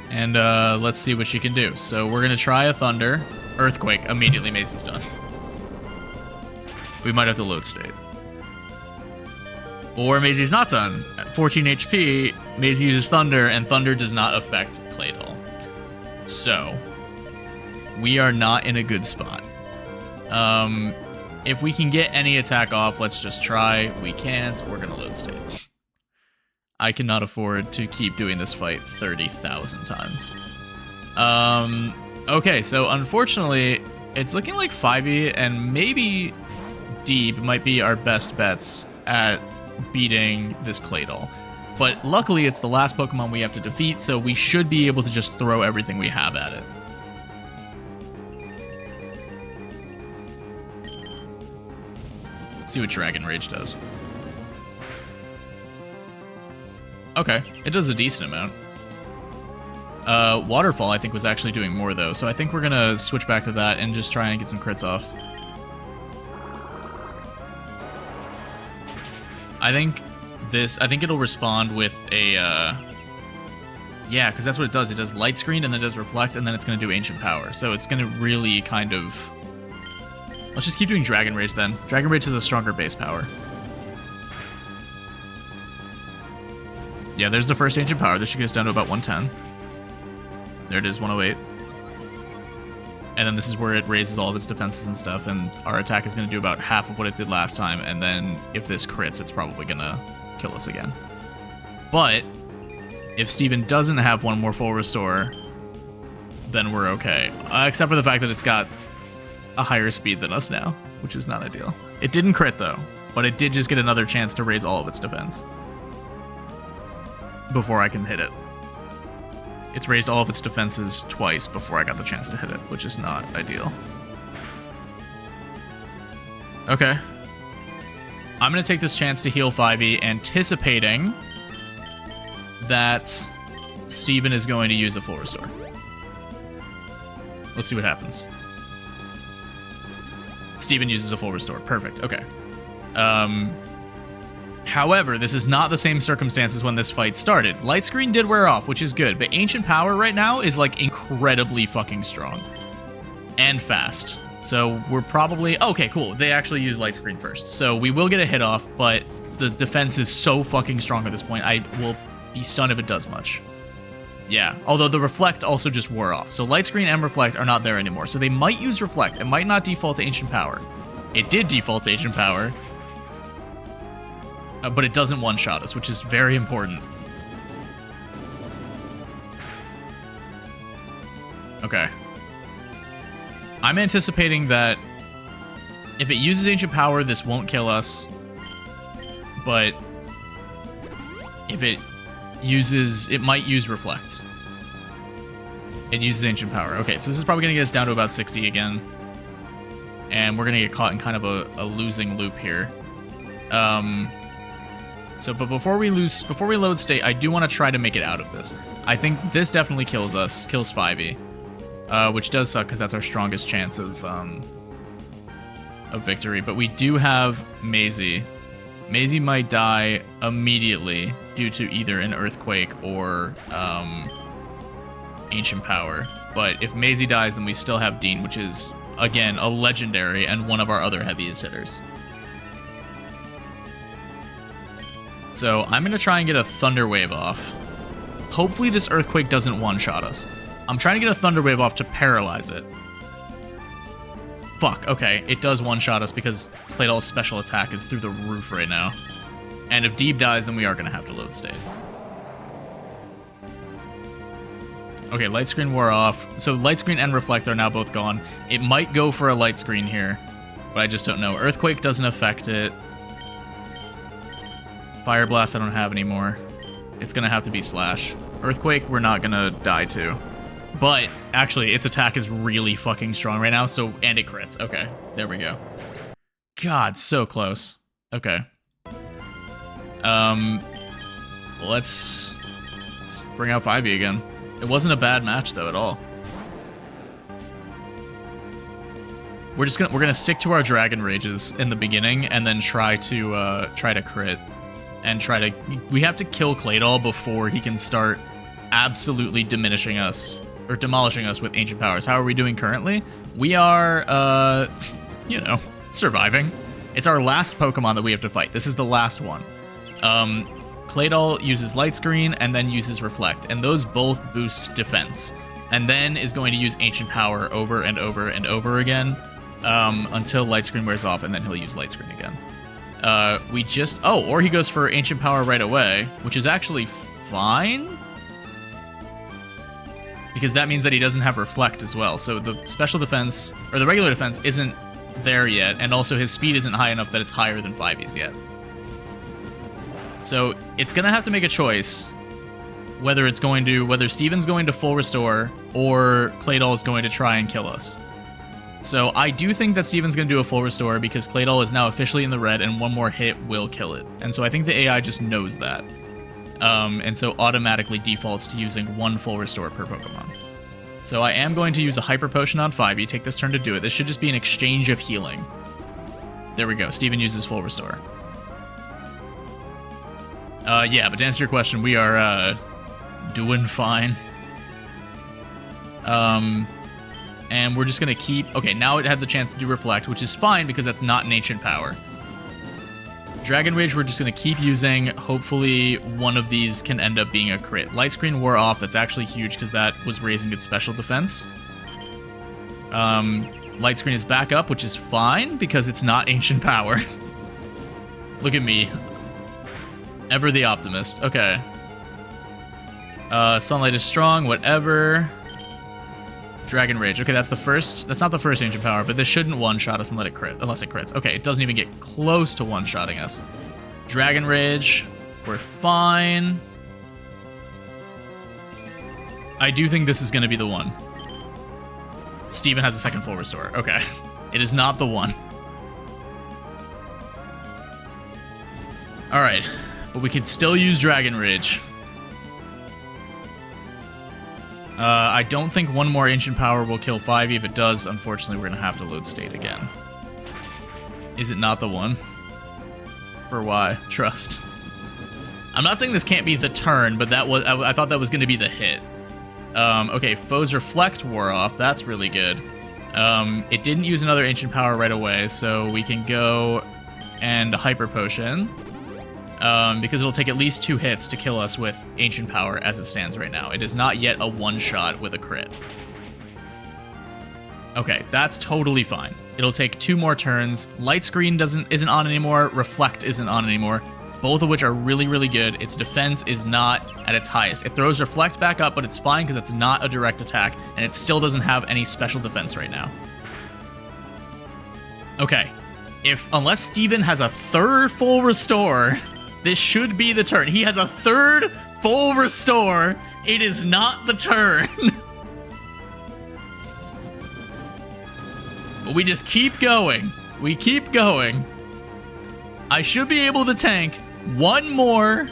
And let's see what she can do. So we're going to try a Thunder. Earthquake. Immediately Maisie's done. We might have to load state. Or Maisie's not done. At 14 HP, Maisie uses Thunder, and Thunder does not affect Claydol. So, we are not in a good spot. If we can get any attack off, let's just try. We can't. We're going to load state. I cannot afford to keep doing this fight 30,000 times. Okay, so unfortunately, it's looking like 5e and maybe Deeb might be our best bets at beating this Claydol. But luckily, it's the last Pokemon we have to defeat, so we should be able to just throw everything we have at it. Let's see what Dragon Rage does. Okay, it does a decent amount. Waterfall, I think, was actually doing more, though, so I think we're gonna switch back to that and just try and get some crits off. I think it'll respond with a, yeah, because that's what it does. It does Light Screen, and then it does Reflect, and then it's gonna do Ancient Power. So it's gonna really kind of... Let's just keep doing Dragon Rage, then. Dragon Rage has a stronger base power. Yeah, there's the first Ancient Power. This should get us down to about 110. There it is, 108. And then this is where it raises all of its defenses and stuff, and our attack is going to do about half of what it did last time, and then if this crits, it's probably going to kill us again. But if Steven doesn't have one more full restore, then we're okay. Except for the fact that it's got a higher speed than us now, which is not ideal. It didn't crit, though, but it did just get another chance to raise all of its defense before I can hit it. It's raised all of its defenses twice before I got the chance to hit it, which is not ideal. Okay. I'm going to take this chance to heal 5e, anticipating that Steven is going to use a full restore. Let's see what happens. Steven uses a full restore. Perfect. Okay. However, this is not the same circumstances when this fight started. Light Screen did wear off, which is good, but Ancient Power right now is, like, incredibly fucking strong. And fast. So we're probably... Okay, cool. They actually use Light Screen first. So we will get a hit off, but the defense is so fucking strong at this point, I will be stunned if it does much. Yeah, although the Reflect also just wore off. So Light Screen and Reflect are not there anymore. So they might use Reflect. It might not default to Ancient Power. It did default to Ancient Power. But it doesn't one-shot us, which is very important. Okay. I'm anticipating that if it uses Ancient Power, this won't kill us. But if it uses... It might use Reflect. It uses Ancient Power. Okay, so this is probably going to get us down to about 60 again. And we're going to get caught in kind of a losing loop here. But before we load state, I do want to try to make it out of this. I think this definitely kills us, kills 5e, which does suck because that's our strongest chance of victory. But we do have Maisie. Maisie might die immediately due to either an Earthquake or Ancient Power. But if Maisie dies, then we still have Dean, which is, again, a legendary and one of our other heaviest hitters. So I'm going to try and get a Thunder Wave off. Hopefully this Earthquake doesn't one-shot us. I'm trying to get a Thunder Wave off to paralyze it. Fuck, okay. It does one-shot us because Claydol's special attack is through the roof right now. And if Deeb dies, then we are going to have to load state. Okay, Light Screen wore off. So Light Screen and Reflect are now both gone. It might go for a Light Screen here, but I just don't know. Earthquake doesn't affect it. Fire Blast I don't have anymore. It's going to have to be Slash. Earthquake we're not going to die to. But, actually, its attack is really fucking strong right now, so... And it crits. Okay, there we go. God, so close. Okay. Let's bring out 5e again. It wasn't a bad match, though, at all. We're gonna stick to our Dragon Rages in the beginning, and then try to crit. And we have to kill Claydol before he can start absolutely demolishing us with Ancient Powers. How are we doing currently? We are, surviving. It's our last Pokemon that we have to fight. This is the last one. Claydol uses Light Screen and then uses Reflect, and those both boost defense. And then is going to use Ancient Power over and over and over again. until light screen wears off, and then he'll use light screen again. Or he goes for ancient power right away, which is actually fine, because that means that he doesn't have reflect as well. So the special defense, or the regular defense, isn't there yet, and also his speed isn't high enough that it's higher than 5e's yet. So it's gonna have to make a choice whether Steven's going to full restore or Claydol is going to try and kill us. So I do think that Steven's going to do a full restore because Claydol is now officially in the red and one more hit will kill it. And so I think the AI just knows that. And so automatically defaults to using one full restore per Pokemon. So I am going to use a Hyper Potion on 5e, take this turn to do it. This should just be an exchange of healing. There we go. Steven uses full restore. Yeah, but to answer your question, we are doing fine. And we're just going to keep... Okay, now it had the chance to do Reflect, which is fine because that's not an ancient power. Dragon Rage, we're just going to keep using. Hopefully, one of these can end up being a crit. Light Screen wore off. That's actually huge because that was raising its special defense. Light Screen is back up, which is fine because it's not ancient power. Look at me. Ever the optimist. Okay. Sunlight is strong, whatever. Dragon Rage. Okay, that's the first. That's not the first ancient power, but this shouldn't one-shot us and let it crit, unless it crits. Okay, it doesn't even get close to one-shotting us. Dragon Rage. We're fine. I do think this is going to be the one. Steven has a second full restore. Okay. It is not the one. Alright. But we could still use Dragon Rage. I don't think one more ancient power will kill 5e. If it does, unfortunately, we're going to have to load state again. Is it not the one? For why? Trust. I'm not saying this can't be the turn, but that was I thought that was going to be the hit. Okay, Foe's Reflect wore off. That's really good. It didn't use another ancient power right away, so we can go and Hyper Potion. Because it'll take at least 2 hits to kill us with ancient power as it stands right now. It is not yet a one-shot with a crit. Okay, that's totally fine. It'll take 2 more turns. Light Screen isn't on anymore. Reflect isn't on anymore. Both of which are really, really good. Its defense is not at its highest. It throws Reflect back up, but it's fine because it's not a direct attack, and it still doesn't have any special defense right now. Okay, unless Steven has a third full restore, this should be the turn. He has a third full restore. It is not the turn. But we just keep going. We keep going. I should be able to tank one more.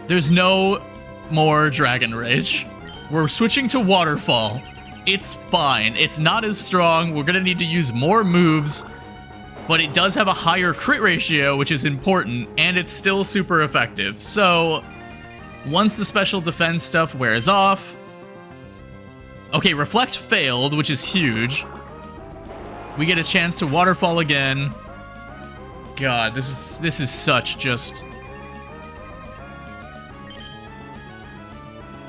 There's no more Dragon Rage. We're switching to Waterfall. It's fine. It's not as strong. We're going to need to use more moves. But it does have a higher crit ratio, which is important, and it's still super effective. So, once the special defense stuff wears off... Okay, Reflect failed, which is huge. We get a chance to Waterfall again. God, this is such just...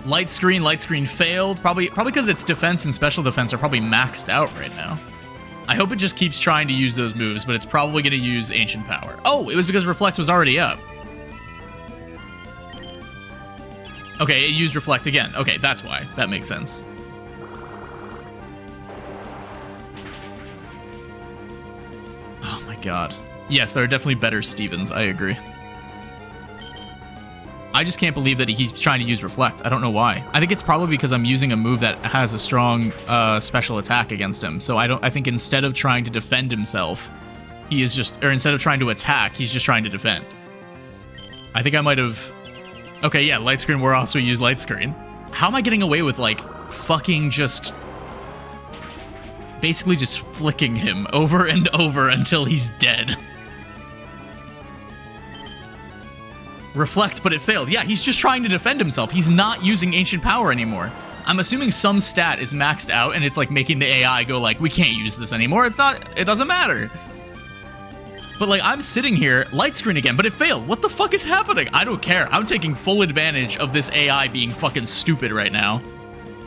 Light Screen failed. Probably because its defense and special defense are probably maxed out right now. I hope it just keeps trying to use those moves, but it's probably going to use Ancient Power. Oh, it was because Reflect was already up. Okay, it used Reflect again. Okay, that's why. That makes sense. Oh my god. Yes, there are definitely better Stevens. I agree. I just can't believe that he keeps trying to use Reflect. I don't know why. I think it's probably because I'm using a move that has a strong special attack against him. So I think instead of trying to defend himself, he is just... Or instead of trying to attack, he's just trying to defend. I think I might have... Okay, yeah, Light Screen wore off, so we use Light Screen. How am I getting away with, like, fucking just... Basically just flicking him over and over until he's dead? Reflect, but it failed. Yeah, he's just trying to defend himself. He's not using Ancient Power anymore. I'm assuming some stat is maxed out, and it's like making the AI go like, we can't use this anymore. It doesn't matter. But like, I'm sitting here, Light Screen again, but it failed. What the fuck is happening? I don't care. I'm taking full advantage of this AI being fucking stupid right now.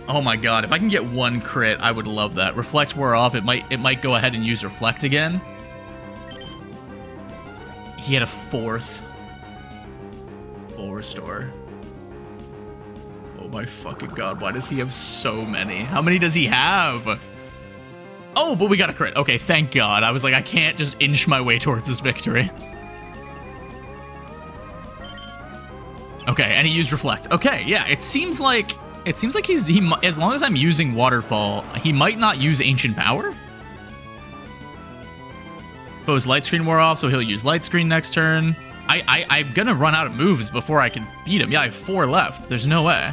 Oh my god, if I can get one crit, I would love that. Reflect wore off, it might go ahead and use Reflect again. He had a 4th. Full restore. Oh my fucking god, why does he have so many? How many does he have? Oh, but we got a crit. Okay, thank god. I was like, I can't just inch my way towards this victory. Okay, and he used Reflect. Okay, yeah, it seems like he as long as I'm using Waterfall, he might not use Ancient Power. But his Light Screen wore off, so he'll use Light Screen next turn. I'm gonna run out of moves before I can beat him. Yeah, I have 4 left. There's no way.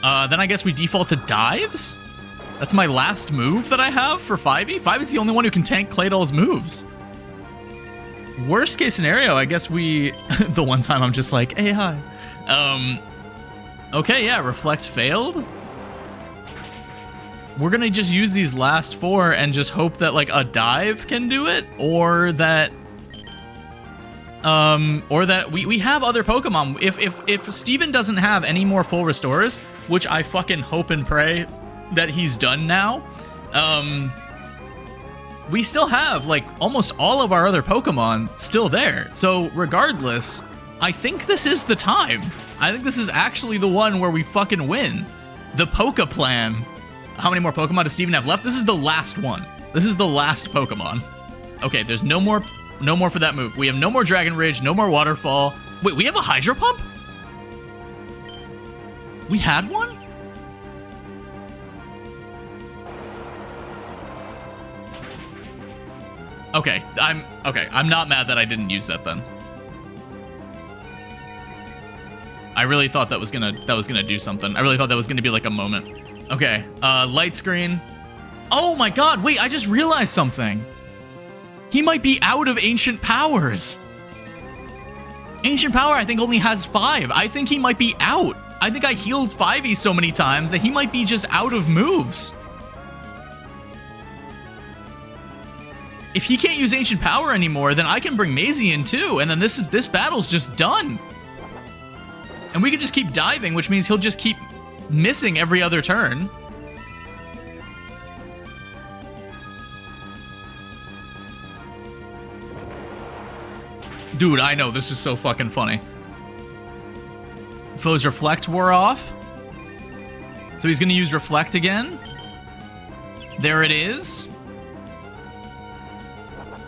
Then I guess we default to Dives? That's my last move that I have for 5e? 5e's the only one who can tank Claydol's moves. Worst case scenario, I guess we... the one time I'm just like, hey, hi. Okay, yeah, Reflect failed. We're gonna just use these last 4 and just hope that, like, a Dive can do it, or that we have other Pokemon. If Steven doesn't have any more full restores, which I fucking hope and pray that he's done now, we still have, like, almost all of our other Pokemon still there. So regardless, I think this is the time. I think this is actually the one where we fucking win. The Poke Plan. How many more Pokemon does Steven have left? This is the last one. This is the last Pokemon. Okay, there's no more for that move. We have no more Dragon Rage, no more Waterfall. Wait, we have a Hydro Pump? We had one? Okay, I'm not mad that I didn't use that then. I really thought that was gonna do something. I really thought that was gonna be like a moment. Okay, Light Screen. Oh my god, wait, I just realized something. He might be out of Ancient Powers. Ancient Power, I think, only has 5. I think he might be out. I think I healed 5e so many times that he might be just out of moves. If he can't use Ancient Power anymore, then I can bring Maisie in too, and then this battle's just done. And we can just keep diving, which means he'll just keep missing every other turn. Dude, I know, this is so fucking funny. Foe's Reflect wore off. So he's gonna use Reflect again. There it is.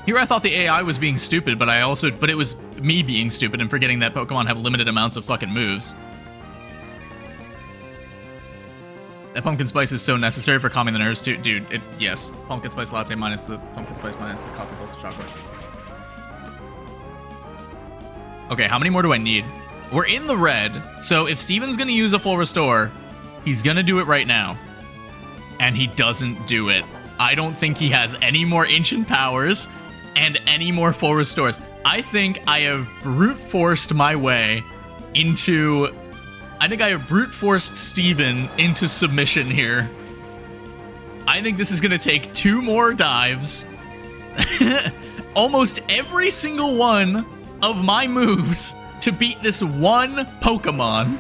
Here I thought the AI was being stupid, but it was me being stupid and forgetting that Pokemon have limited amounts of fucking moves. That pumpkin spice is so necessary for calming the nerves too. Dude, yes. Pumpkin spice latte minus the pumpkin spice minus the coffee plus the chocolate. Okay, how many more do I need? We're in the red, so if Steven's gonna use a full restore, he's gonna do it right now. And he doesn't do it. I don't think he has any more Ancient Powers and any more full restores. I think I have brute forced my way into... I think I have brute forced Steven into submission here. I think this is gonna take 2 more dives. Almost every single one of my moves to beat this one Pokemon.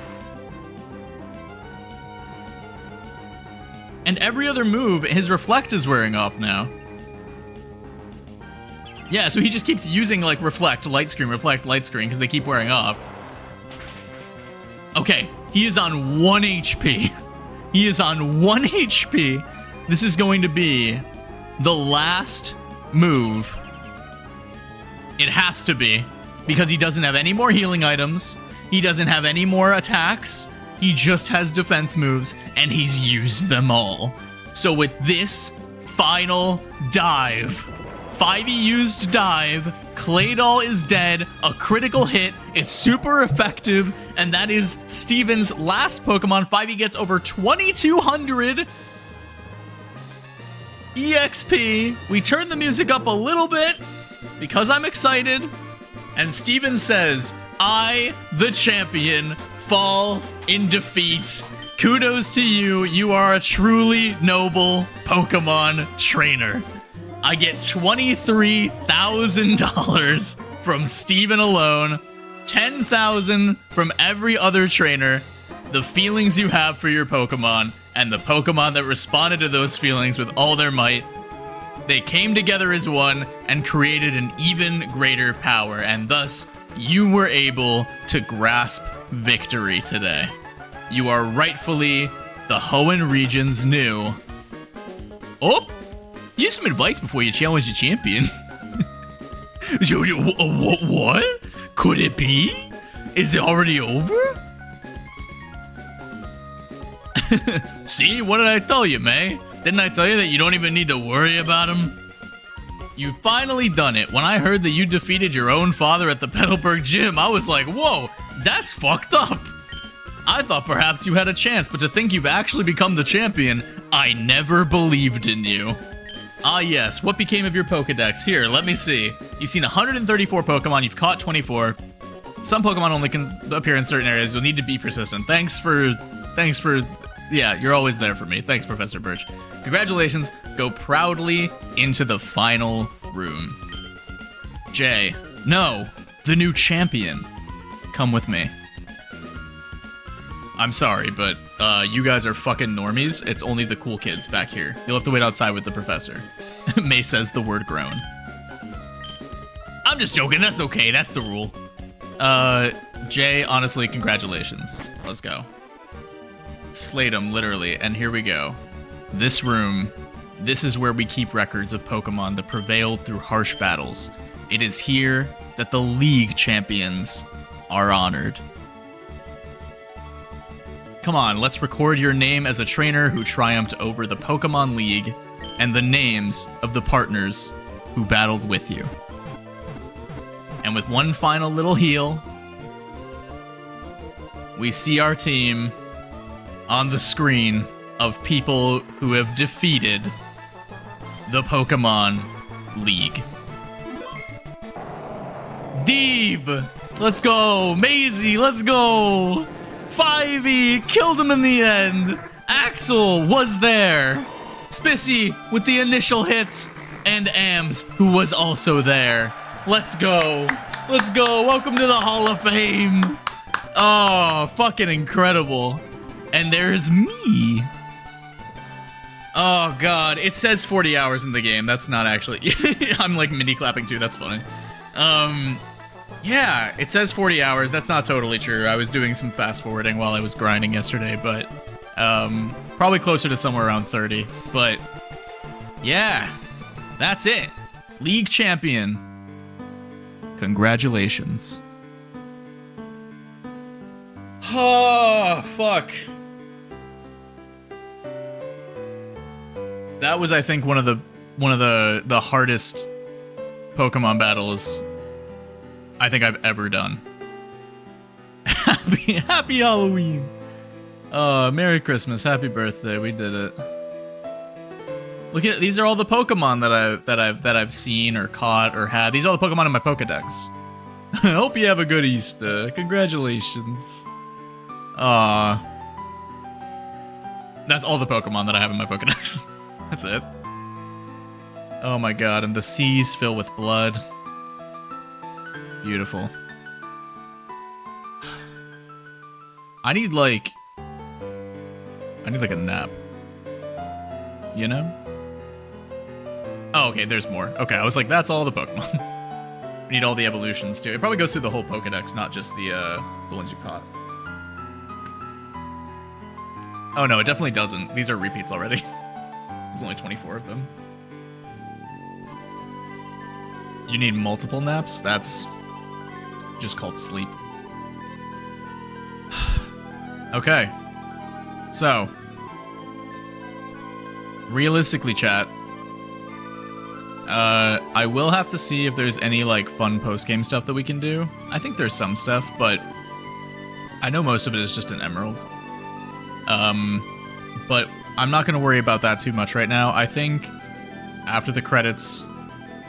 And every other move, his Reflect is wearing off now. Yeah, so he just keeps using, like, Reflect, Light Screen, Reflect, Light Screen, because they keep wearing off. Okay, he is on 1 HP. He is on 1 HP. This is going to be the last move. It has to be, because he doesn't have any more healing items. He doesn't have any more attacks. He just has defense moves, and he's used them all. So with this final dive, 5e used dive, Claydol is dead, a critical hit, it's super effective, and that is Steven's last Pokemon. 5e gets over 2,200 EXP. We turn the music up a little bit, because I'm excited, and Steven says, I, the champion, fall in defeat. Kudos to you. You are a truly noble Pokemon trainer. I get $23,000 from Steven alone, $10,000 from every other trainer. the feelings you have for your Pokemon and the Pokemon that responded to those feelings with all their might. They came together as one and created an even greater power, and thus you were able to grasp victory today. You are rightfully the Hoenn region's new... Oh! Use some advice before you challenge the champion. What? Could it be? Is it already over? See, what did I tell you, May? Didn't I tell you that you don't even need to worry about him? You've finally done it. When I heard that you defeated your own father at the Petalburg gym, I was like, whoa, that's fucked up. I thought perhaps you had a chance, but to think you've actually become the champion, I never believed in you. Ah yes, what became of your Pokedex? Here, let me see. You've seen 134 Pokemon, you've caught 24. Some Pokemon only can appear in certain areas, you'll need to be persistent. Thanks for, yeah, you're always there for me. Thanks, Professor Birch. Congratulations, go proudly into the final room. Jay, no, the new champion. Come with me. I'm sorry, but you guys are fucking normies. It's only the cool kids back here. You'll have to wait outside with the professor. May says the word groan. I'm just joking, that's okay, that's the rule. Jay, honestly, congratulations. Let's go. Slate 'em, literally, and here we go. This room, this is where we keep records of Pokemon that prevailed through harsh battles. It is here that the League champions are honored. Come on, let's record your name as a trainer who triumphed over the Pokemon League and the names of the partners who battled with you. And with one final little heal, we see our team on the screen of people who have defeated the Pokemon League. Deeb! Let's go! Maisie, let's go! Fivey killed him in the end! Axel was there! Spissy with the initial hits, and Ams, who was also there. Let's go! Let's go! Welcome to the Hall of Fame! Oh, fucking incredible. And there's me. Oh god, it says 40 hours in the game. That's not actually... I'm like mini clapping too, that's funny. Yeah, it says 40 hours. That's not totally true. I was doing some fast forwarding while I was grinding yesterday, but probably closer to somewhere around 30. But yeah, that's it. League champion. Congratulations. Oh, fuck. That was, I think, one of the hardest Pokemon battles I think I've ever done. Happy Halloween. Merry Christmas, happy birthday. We did it. Look at, these are all the Pokemon that I've seen or caught or had. These are all the Pokemon in my Pokedex. I hope you have a good Easter. Congratulations. That's all the Pokemon that I have in my Pokedex. That's it. Oh my god, and the seas fill with blood. Beautiful. I need like a nap. You know? Oh, okay, there's more. Okay, I was like, that's all the Pokemon. We need all the evolutions too. It probably goes through the whole Pokedex, not just the ones you caught. Oh no, it definitely doesn't. These are repeats already. There's only 24 of them. You need multiple naps? That's just called sleep. Okay. So, realistically, chat, I will have to see if there's any, like, fun post-game stuff that we can do. I think there's some stuff, but I know most of it is just an emerald. But I'm not going to worry about that too much right now. I think after the credits,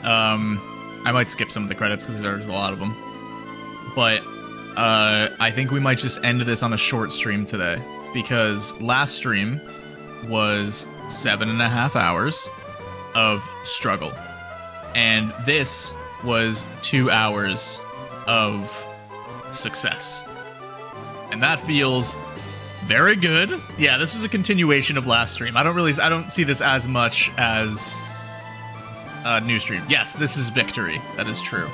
I might skip some of the credits because there's a lot of them. But I think we might just end this on a short stream today, because last stream was 7.5 hours of struggle, and this was 2 hours of success, and that feels Very good. Yeah, this was a continuation of last stream. I don't see this as much as new stream. Yes, this is victory. That is true.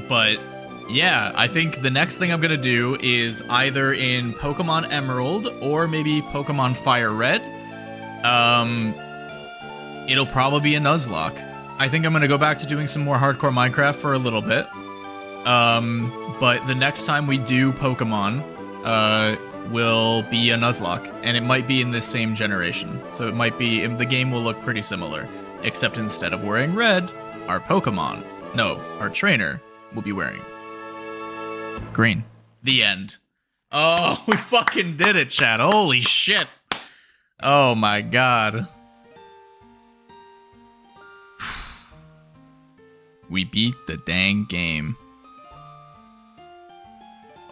But yeah, I think the next thing I'm gonna do is either in Pokemon Emerald or maybe Pokemon Fire Red. It'll probably be a Nuzlocke. I think I'm gonna go back to doing some more hardcore Minecraft for a little bit. But the next time we do Pokemon, will be a Nuzlocke, and it might be in this same generation. So it might be, the game will look pretty similar, except instead of wearing red, our trainer will be wearing green. The end. Oh, we fucking did it, chat. Holy shit. Oh my god. We beat the dang game.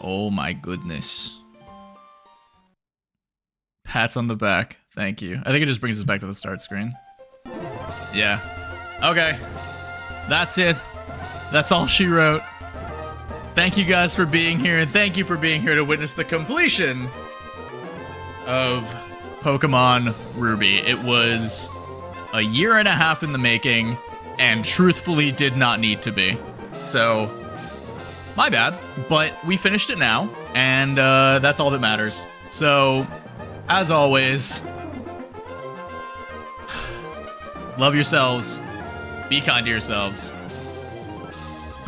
Oh my goodness. Pats on the back. Thank you. I think it just brings us back to the start screen. Yeah. Okay. That's it. That's all she wrote. Thank you guys for being here, and thank you for being here to witness the completion of Pokemon Ruby. It was a year and a half in the making, and truthfully did not need to be. So, my bad, but we finished it now, and that's all that matters. So, as always, love yourselves, be kind to yourselves,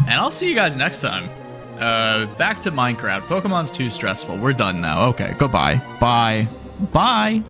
and I'll see you guys next time. Back to Minecraft. Pokemon's too stressful. We're done now. Okay, goodbye. Bye. Bye.